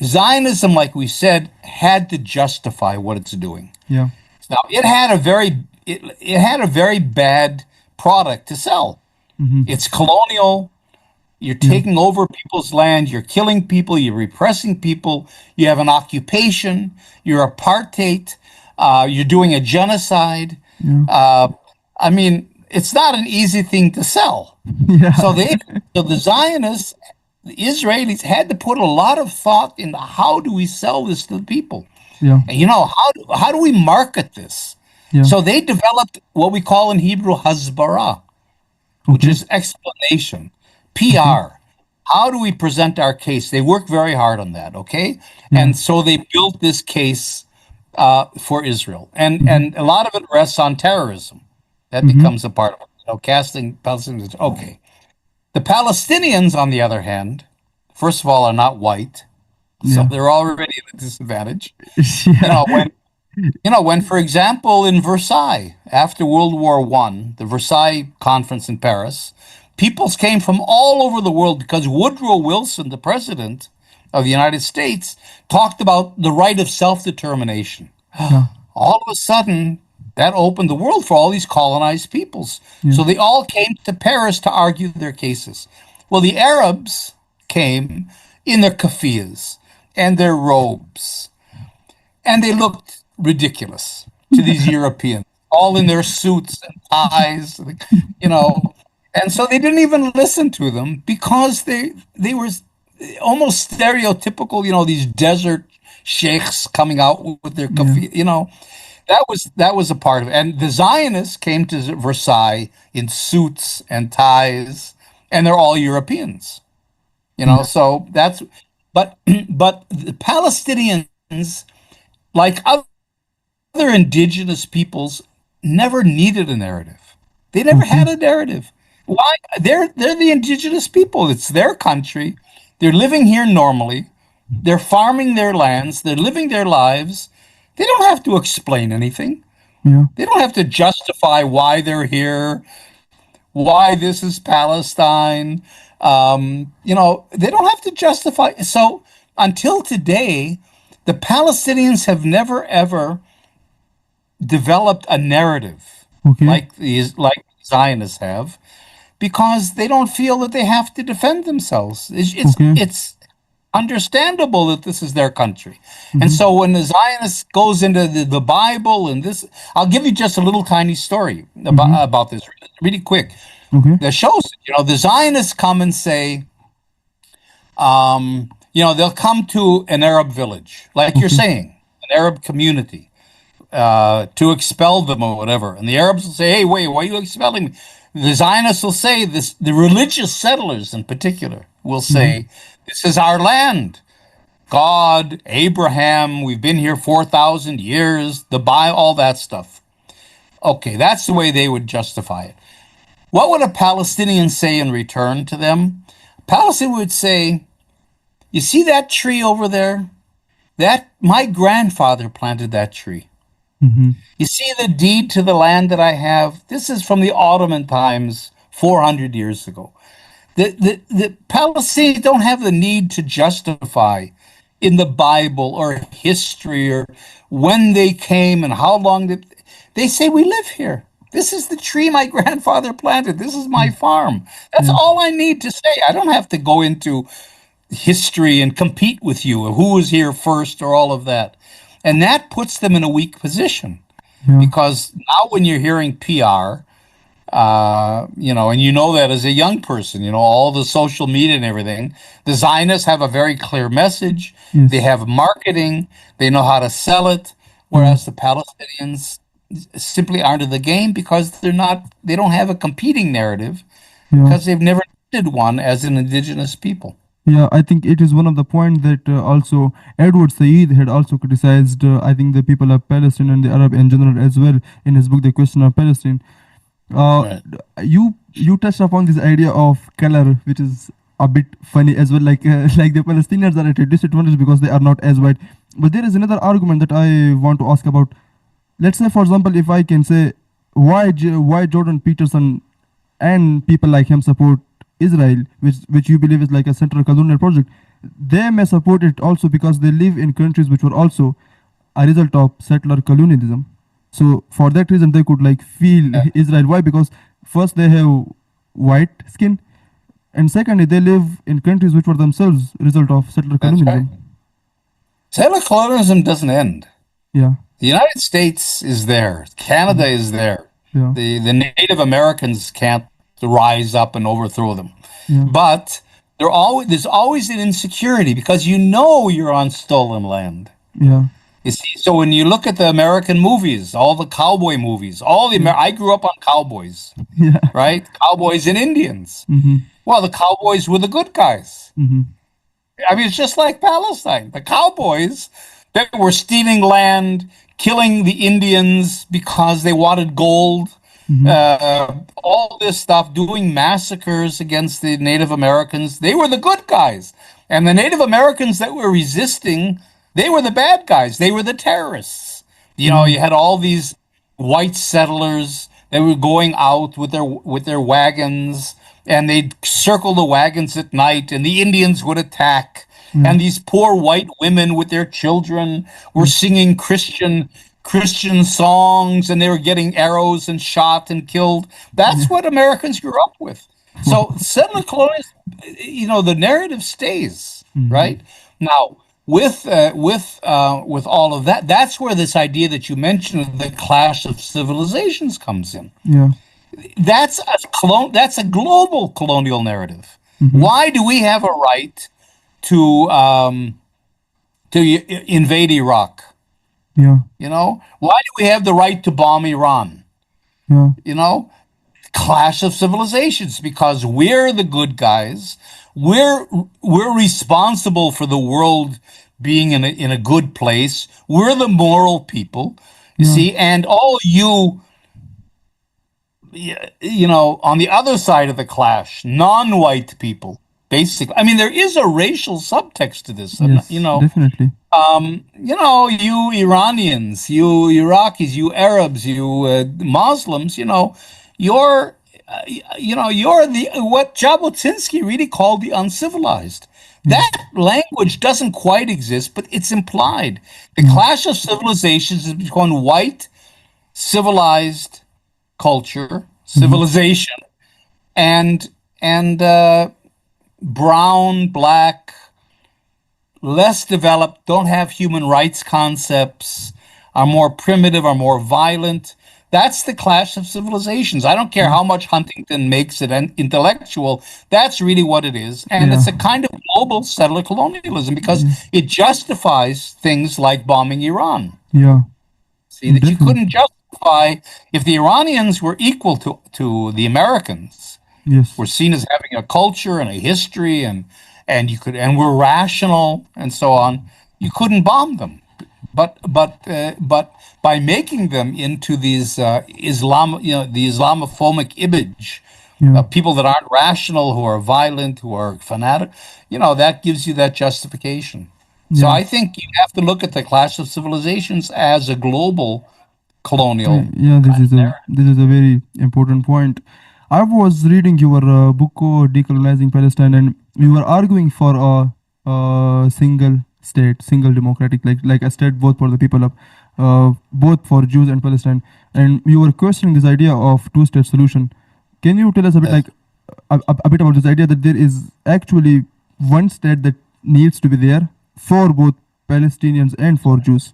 Zionism, like we said, had to justify what it's doing. Yeah. Now it had a very bad product to sell. It's colonial. You're taking over people's land. You're killing people. You're repressing people. You have an occupation. You're apartheid. You're doing a genocide. I mean, it's not an easy thing to sell. Yeah. So the Zionists, the Israelis, had to put a lot of thought into how do we sell this to the people. Yeah. And how do we market this? Yeah. So they developed what we call in Hebrew hasbara, which is explanation, PR. how do we present our case? They work very hard on that, okay? Yeah. And so they built this case for Israel, and Mhm. and a lot of it rests on terrorism. That Mhm. becomes a part of it. Casting Palestinians. Okay, the Palestinians, on the other hand, first of all, are not white, so Yeah. they're already at a disadvantage. You Yeah. know, when, for example, in Versailles, after World War One, the Versailles Conference in Paris, peoples came from all over the world because Woodrow Wilson, the president of the United States, talked about the right of self-determination. Yeah. All of a sudden, that opened the world for all these colonized peoples. Yeah. So they all came to Paris to argue their cases. Well, the Arabs came in their keffiyehs and their robes, and they looked ridiculous to these Europeans, all in their suits and ties, you know. And so they didn't even listen to them because they were almost stereotypical, these desert sheikhs coming out with their Yeah. coffee, that was a part of it. And the Zionists came to Versailles in suits and ties, and they're all Europeans, Yeah. So that's, but but the Palestinians, like other indigenous peoples, never needed a narrative. They never Okay. had a narrative. Why? They're the indigenous people. It's their country. They're living here normally. They're farming their lands. They're living their lives. They don't have to explain anything. Yeah. They don't have to justify why they're here, why this is Palestine. They don't have to justify. So until today, the Palestinians have never ever developed a narrative Okay. like Zionists have, because they don't feel that they have to defend themselves. Okay. It's understandable that this is their country. And Mhm. so when the Zionist goes into the Bible and this, I'll give you just a little tiny story Mhm. about this really quick. Okay. That shows, the Zionists come and say, they'll come to an Arab village, like you're Okay. saying, an Arab community, to expel them or whatever. And the Arabs will say, hey, wait, why are you expelling me? The Zionists will say this, the religious settlers in particular will Mhm. say, this is our land. God, Abraham, we've been here 4,000 years, the Bible, all that stuff. Okay, that's the way they would justify it. What would a Palestinian say in return to them? Palestinian would say, you see that tree over there? That my grandfather planted that tree. Mhm. You see the deed to the land that I have? This is from the Ottoman times, 400 years ago. The Palestinians don't have the need to justify in the Bible or history or when they came and how long did they say we live here. This is the tree my grandfather planted. This is my Mm. farm. That's Yeah. all I need to say. I don't have to go into history and compete with you, who was here first or all of that. And that puts them in a weak position, Yeah. because now when you're hearing PR, and that as a young person, all the social media and everything, the Zionists have a very clear message. They Yes. have marketing. They know how to sell it. Yeah. Whereas the Palestinians simply aren't in the game because they don't have a competing narrative Yeah. because they've never needed one as an indigenous people. Yeah, I think it is one of the point that also Edward Said had also criticized. I think the people of Palestine and the Arab in general as well in his book, The Question of Palestine. Uh, Right. you touched upon this idea of color, which is a bit funny as well. Like like the Palestinians are at a disadvantage because they are not as white. But there is another argument that I want to ask about. Let's say, for example, if I can say why Jordan Peterson and people like him support Israel, which you believe is like a central colonial project, they may support it also because they live in countries which were also a result of settler colonialism. So for that reason, they could like feel Yeah, Israel. Why? Because first they have white skin, and secondly they live in countries which were themselves result of settler that's right. colonialism. Settler colonialism doesn't end. Yeah. The United States is there. Canada Mhm. is there. Yeah. The Native Americans can't rise up and overthrow them. Yeah. But there's always an insecurity because you're on stolen land. Yeah. You see, so when you look at the American movies, all the cowboy movies, Yeah. I grew up on cowboys, Yeah. right? Cowboys and Indians. Mm-hmm. Well, the cowboys were the good guys. Mm-hmm. I mean, it's just like Palestine. The cowboys that were stealing land, killing the Indians because they wanted gold, Mm-hmm. all this stuff, doing massacres against the Native Americans. They were the good guys. And the Native Americans that were resisting, they were the bad guys. They were the terrorists. You know, Yeah. you had all these white settlers that were going out with their wagons, and they'd circle the wagons at night, and the Indians would attack. Yeah. And these poor white women with their children were Yes. singing Christian songs, and they were getting arrows and shot and killed. That's Yeah. what Americans grew up with. So Wow. settler colonialism, the narrative stays Mm-hmm. right now with all of that. That's where this idea that you mentioned of the clash of civilizations comes in. Yeah. That's a global colonial narrative. Mm-hmm. Why do we have a right to invade Iraq? Yeah. Why do we have the right to bomb Iran? Yeah. You know, clash of civilizations because we're the good guys. We're responsible for the world being in a good place. We're the moral people, you Yeah. see, and all on the other side of the clash, non-white people, basically. I mean, there is a racial subtext to this, and Yes. Definitely. you Iranians, you Iraqis, you Arabs, you Muslims, you're, you're the what Jabotinsky really called the uncivilized. Yes. That language doesn't quite exist, but it's implied. The Yeah. clash of civilizations is between white, civilized culture, Mm-hmm. civilization, and brown, black, less developed, don't have human rights concepts, are more primitive, are more violent. That's the clash of civilizations. I don't care Yeah. how much Huntington makes it an intellectual. That's really what it is. And Yeah. it's a kind of global settler colonialism because Yeah. it justifies things like bombing Iran. Yeah. See, that you Definitely. couldn't justify if the Iranians were equal to the Americans, Yes. were seen as having a culture and a history and were rational and so on. You couldn't bomb them, but by making them into these the Islamophobic image, Yeah. people that aren't rational, who are violent, who are fanatic, that gives you that justification. So Yeah. I think you have to look at the clash of civilizations as a global colonial Yeah, this kind is of narrative. a very important point. I was reading your book, Decolonizing Palestine, and you were arguing for a single state, single democratic, like a state both for the people of, both for Jews and Palestine, and you were questioning this idea of two-state solution. Can you tell us a bit, Yes. like a bit about this idea that there is actually one state that needs to be there for both Palestinians and for Jews?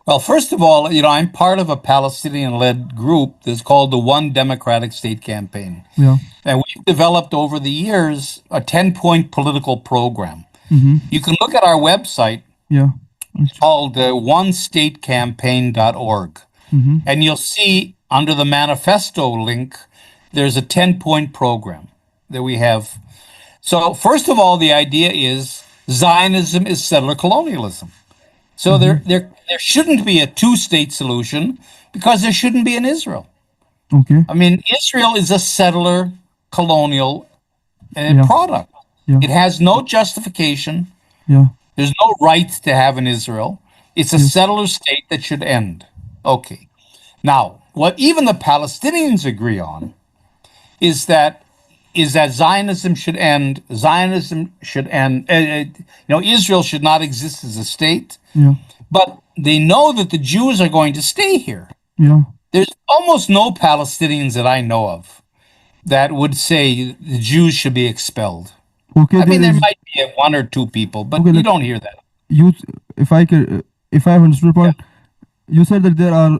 Well, first of all, I'm part of a Palestinian-led group that's called the One Democratic State Campaign. Yeah. And we've developed over the years a 10-point political program. Mm-hmm. You can look at our website. Yeah. It's called onestatecampaign.org. Mm-hmm. And you'll see under the manifesto link, there's a 10-point program that we have. So, first of all, the idea is Zionism is settler colonialism. So there shouldn't be a two-state solution because there shouldn't be an Israel. Okay. I mean, Israel is a settler colonial Yeah. product. Yeah. It has no justification. Yeah. There's no right to have an Israel. It's a Yes. settler state that should end. Okay. Now, what even the Palestinians agree on is that Zionism should end. Zionism should end. Israel should not exist as a state. Yeah. But they know that the Jews are going to stay here. Yeah. There's almost no Palestinians that I know of that would say the Jews should be expelled. Okay. I mean, there There is might be one or two people, but okay. you Like don't hear that. you, if I can, if I have understood the Yeah, point, you said that there are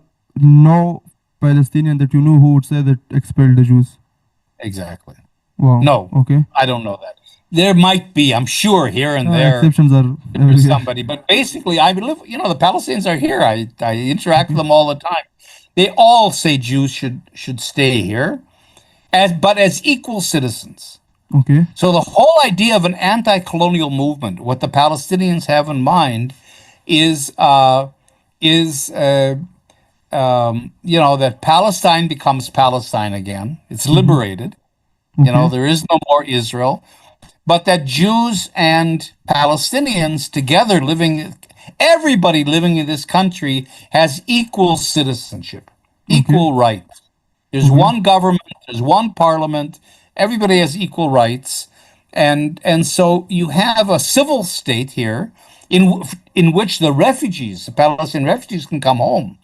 no Palestinian that you know who would say that expelled the Jews. exactly. Wow. No, Okay. I don't know that. There might be, I'm sure, here and there, Exceptions are there's everywhere. somebody, but basically, I live. The Palestinians are here. I interact with them all the time. They all say Jews should stay here, as equal citizens. Okay. So the whole idea of an anti-colonial movement, what the Palestinians have in mind, is that Palestine becomes Palestine again. It's liberated. Okay. There is no more Israel, but that Jews and Palestinians together everybody living in this country has equal citizenship, Okay. equal rights. There's Okay. one government, there's one parliament, everybody has equal rights. And so you have a civil state here in which the Palestinian refugees can come home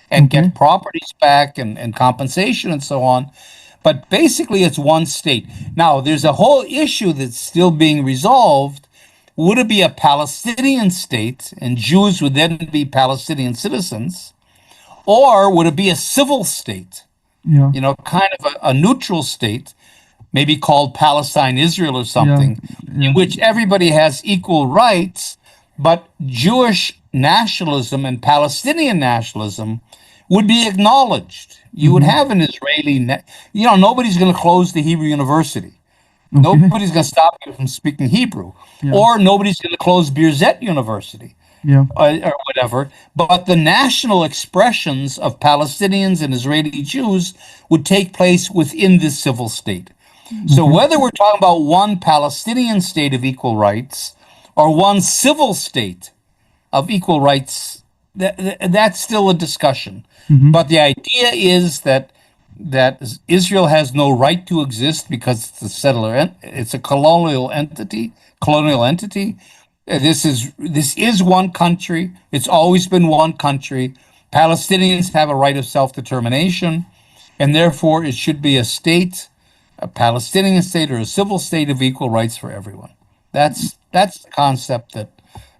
and Okay. get properties back and compensation and so on. But basically, it's one state. Now, there's a whole issue that's still being resolved. Would it be a Palestinian state and Jews would then be Palestinian citizens? Or would it be a civil state, Yeah. kind of a neutral state, maybe called Palestine Israel or Yeah. something, Yeah. in which everybody has equal rights, but Jewish nationalism and Palestinian nationalism would be acknowledged. You would have an Israeli, nobody's going to close the Hebrew University. Okay. Nobody's going to stop you from speaking Hebrew, Yeah. or nobody's going to close Birzeit University Yeah. or whatever. But the national expressions of Palestinians and Israeli Jews would take place within this civil state. So whether we're talking about one Palestinian state of equal rights or one civil state of equal rights, that's still a discussion. But the idea is that Israel has no right to exist because it's a settler, it's a colonial entity. This is one country. It's always been one country. Palestinians have a right of self-determination, and therefore it should be a state, a Palestinian state or a civil state of equal rights for everyone. That's the concept that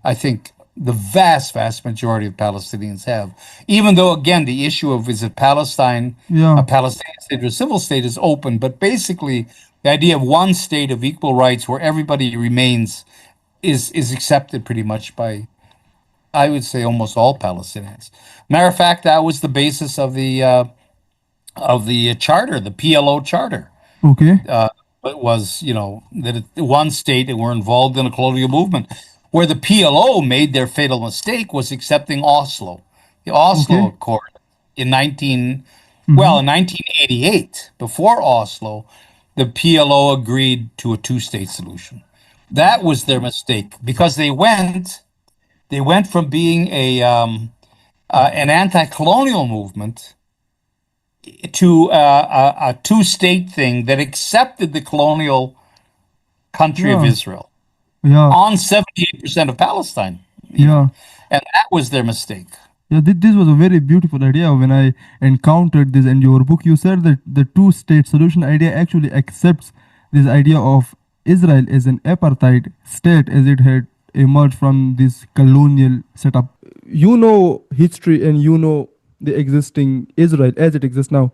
I think the vast majority of Palestinians have. Even though, again, the issue of is it Palestine, Yeah. a Palestinian state or a civil state is open, but basically the idea of one state of equal rights where everybody remains is accepted pretty much by, I would say, almost all Palestinians. Matter of fact, that was the basis of the charter, the PLO charter. Okay. It was, that one state and were involved in a colonial movement. Where the PLO made their fatal mistake was accepting Oslo, the Oslo Okay. Accord in 1988. Before Oslo, the PLO agreed to a two-state solution. That was their mistake because they went from being an anti-colonial movement to a two-state thing that accepted the colonial country of Yeah. Israel Yeah. on 78% of Palestine. Yeah. And that was their mistake. Yeah, this was a very beautiful idea. When I encountered this in your book, you said that the two-state solution idea actually accepts this idea of Israel as an apartheid state as it had emerged from this colonial setup. You know history and you know the existing Israel as it exists now.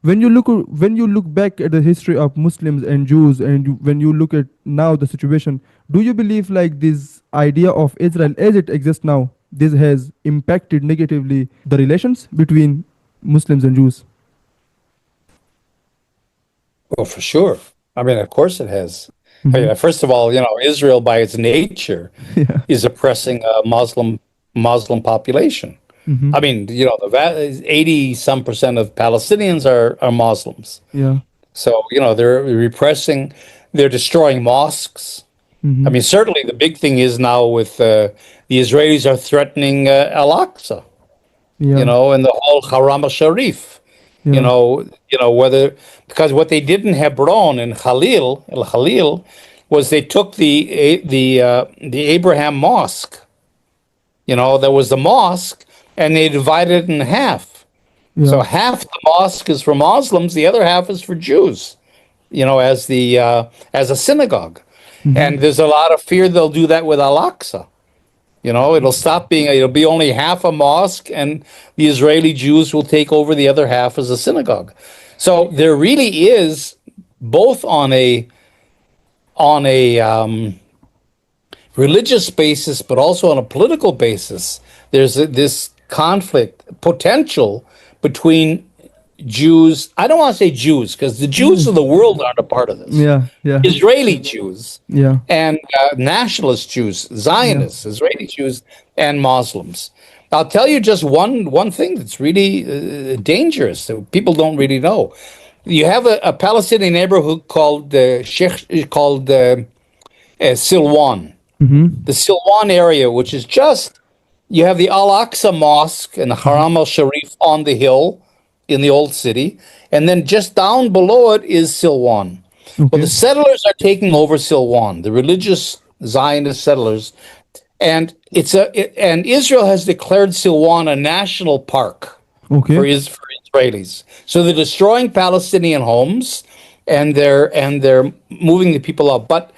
When you look back at the history of Muslims and Jews, and when you look at now the situation, do you believe like this idea of Israel as it exists now, this has impacted negatively the relations between Muslims and Jews? Well, for sure. I mean, of course it has. I mean, first of all, Israel by its nature Yeah. is oppressing a Muslim population. I mean, the 80 some percent of Palestinians are Muslims. Yeah. So, they're repressing, they're destroying mosques. I mean, certainly the big thing is now with the Israelis are threatening Al-Aqsa, Yeah. and the whole Haram al-Sharif. Yeah. Whether, because what they did in Hebron and Khalil was they took the Abraham Mosque. There was the mosque, and they divided it in half. Yeah. So half the mosque is for Muslims, the other half is for Jews. As a synagogue. And there's a lot of fear they'll do that with Al-Aqsa. It'll be only half a mosque, and the Israeli Jews will take over the other half as a synagogue. So there really is, both on a religious basis, but also on a political basis, there's this conflict potential between Jews. I don't want to say Jews because the Jews of the world aren't a part of this. Yeah, yeah, Israeli Jews yeah, and nationalist Jews, yeah. Zionists, Israeli Jews, and Muslims. I'll tell you just one thing that's really dangerous that people don't really know. You have a Palestinian neighborhood called Silwan, Mm-hmm. the Silwan area, which is just you have the Al Aqsa Mosque and the Haram al Sharif on the hill in the old city, and then just down below it is Silwan. Well, the Okay, settlers are taking over Silwan, the religious Zionist settlers, and and Israel has declared Silwan a national park okay, for Israelis. So they're destroying Palestinian homes, and they're moving the people out. But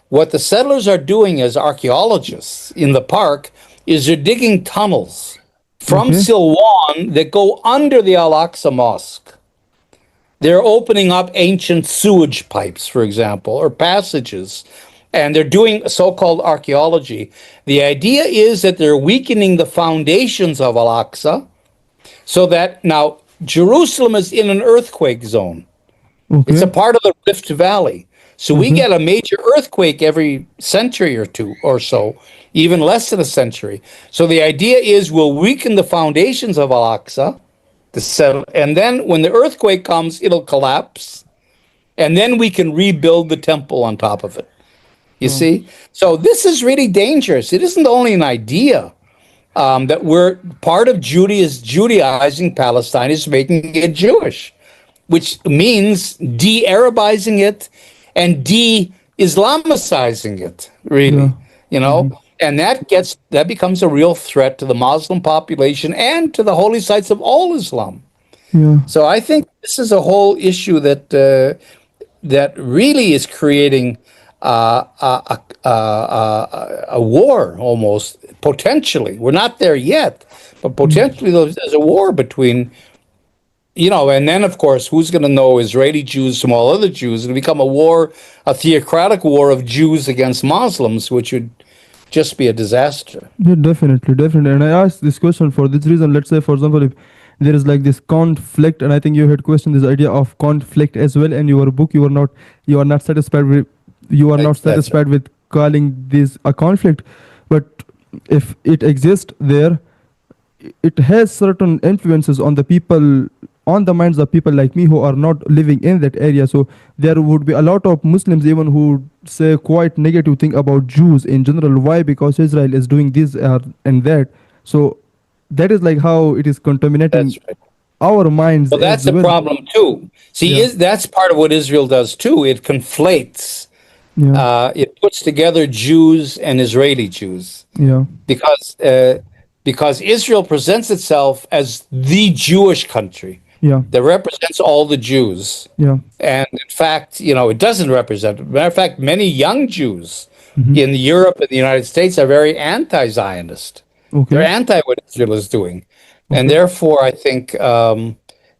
what the settlers are doing as archaeologists in the park is they're digging tunnels from okay, Silwan that go under the Al Aqsa Mosque. They're opening up ancient sewage pipes, for example, or passages, and they're doing so-called archaeology. The idea is that they're weakening the foundations of Al Aqsa so that now Jerusalem is in an earthquake zone. It's a okay, part of the Rift Valley. So we okay. get a major earthquake every century or two or so, even less than a century. So the idea is we'll weaken the foundations of Al-Aqsa, and then when the earthquake comes, it'll collapse, and then we can rebuild the temple on top of it. You Oh, see? So this is really dangerous. It isn't only an idea that we're part of Judaizing Palestine is making it Jewish, which means de-Arabizing it and de-Islamicizing it, yeah. really, you Mm-hmm. know, and that becomes a real threat to the Muslim population and to the holy sites of all Islam. Yeah, So I think this is a whole issue that really is creating a war almost potentially. We're not there yet, but potentially there's a war between and then of course, who's going to know Israeli Jews from all other Jews? It'll become a war, a theocratic war of Jews against Muslims, which would just be a disaster. yeah, definitely, definitely. And I asked this question for this reason. Let's say, for example, if there is like this conflict, and I think you had questioned this idea of conflict as well. In your book, you are not satisfied with, you are not That's satisfied with calling this a conflict, but if it exists there, it has certain influences on the people, on the minds of people like me who are not living in that area. So there would be a lot of Muslims even who say quite negative thing about Jews in general. Why? Because Israel is doing this and that. So that is like how it is contaminating that's right. our minds Well, that's as a well. problem too. See, Yeah, that's part of what Israel does too. It conflates. yeah, It puts together Jews and Israeli Jews yeah, because uh, because Israel presents itself as the Jewish country yeah, that represents all the Jews. yeah. And in fact, it doesn't represent. Matter of fact, many young Jews Hmm. in Europe and the United States are very anti-Zionist. They're Okay, anti what Israel is doing, and okay, therefore, I think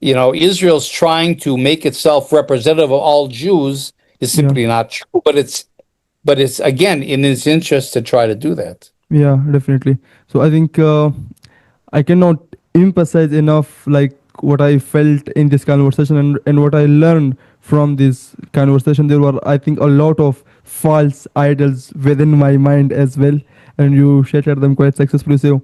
Israel's trying to make itself representative of all Jews is yeah. simply not true. But it's again in its interest to try to do that. Yeah, definitely. So I think I cannot emphasize enough like what I felt in this conversation and what I learned from this conversation. There were, I think, a lot of false idols within my mind as well, and you shattered them quite successfully. So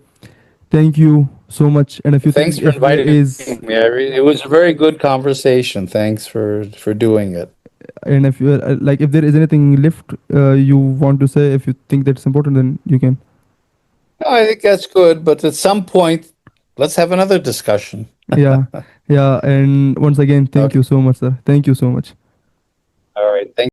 thank you so much. And if you Thanks think for if there inviting is, me. It was a very good conversation. Thanks for doing it. and if you like, if there is anything left you want to say, if you think that's important, then you can. No, I think that's good, but at some point, let's have another discussion. Yeah, yeah. And once again, thank Okay. you so much, sir. Thank you so much. All right. Thank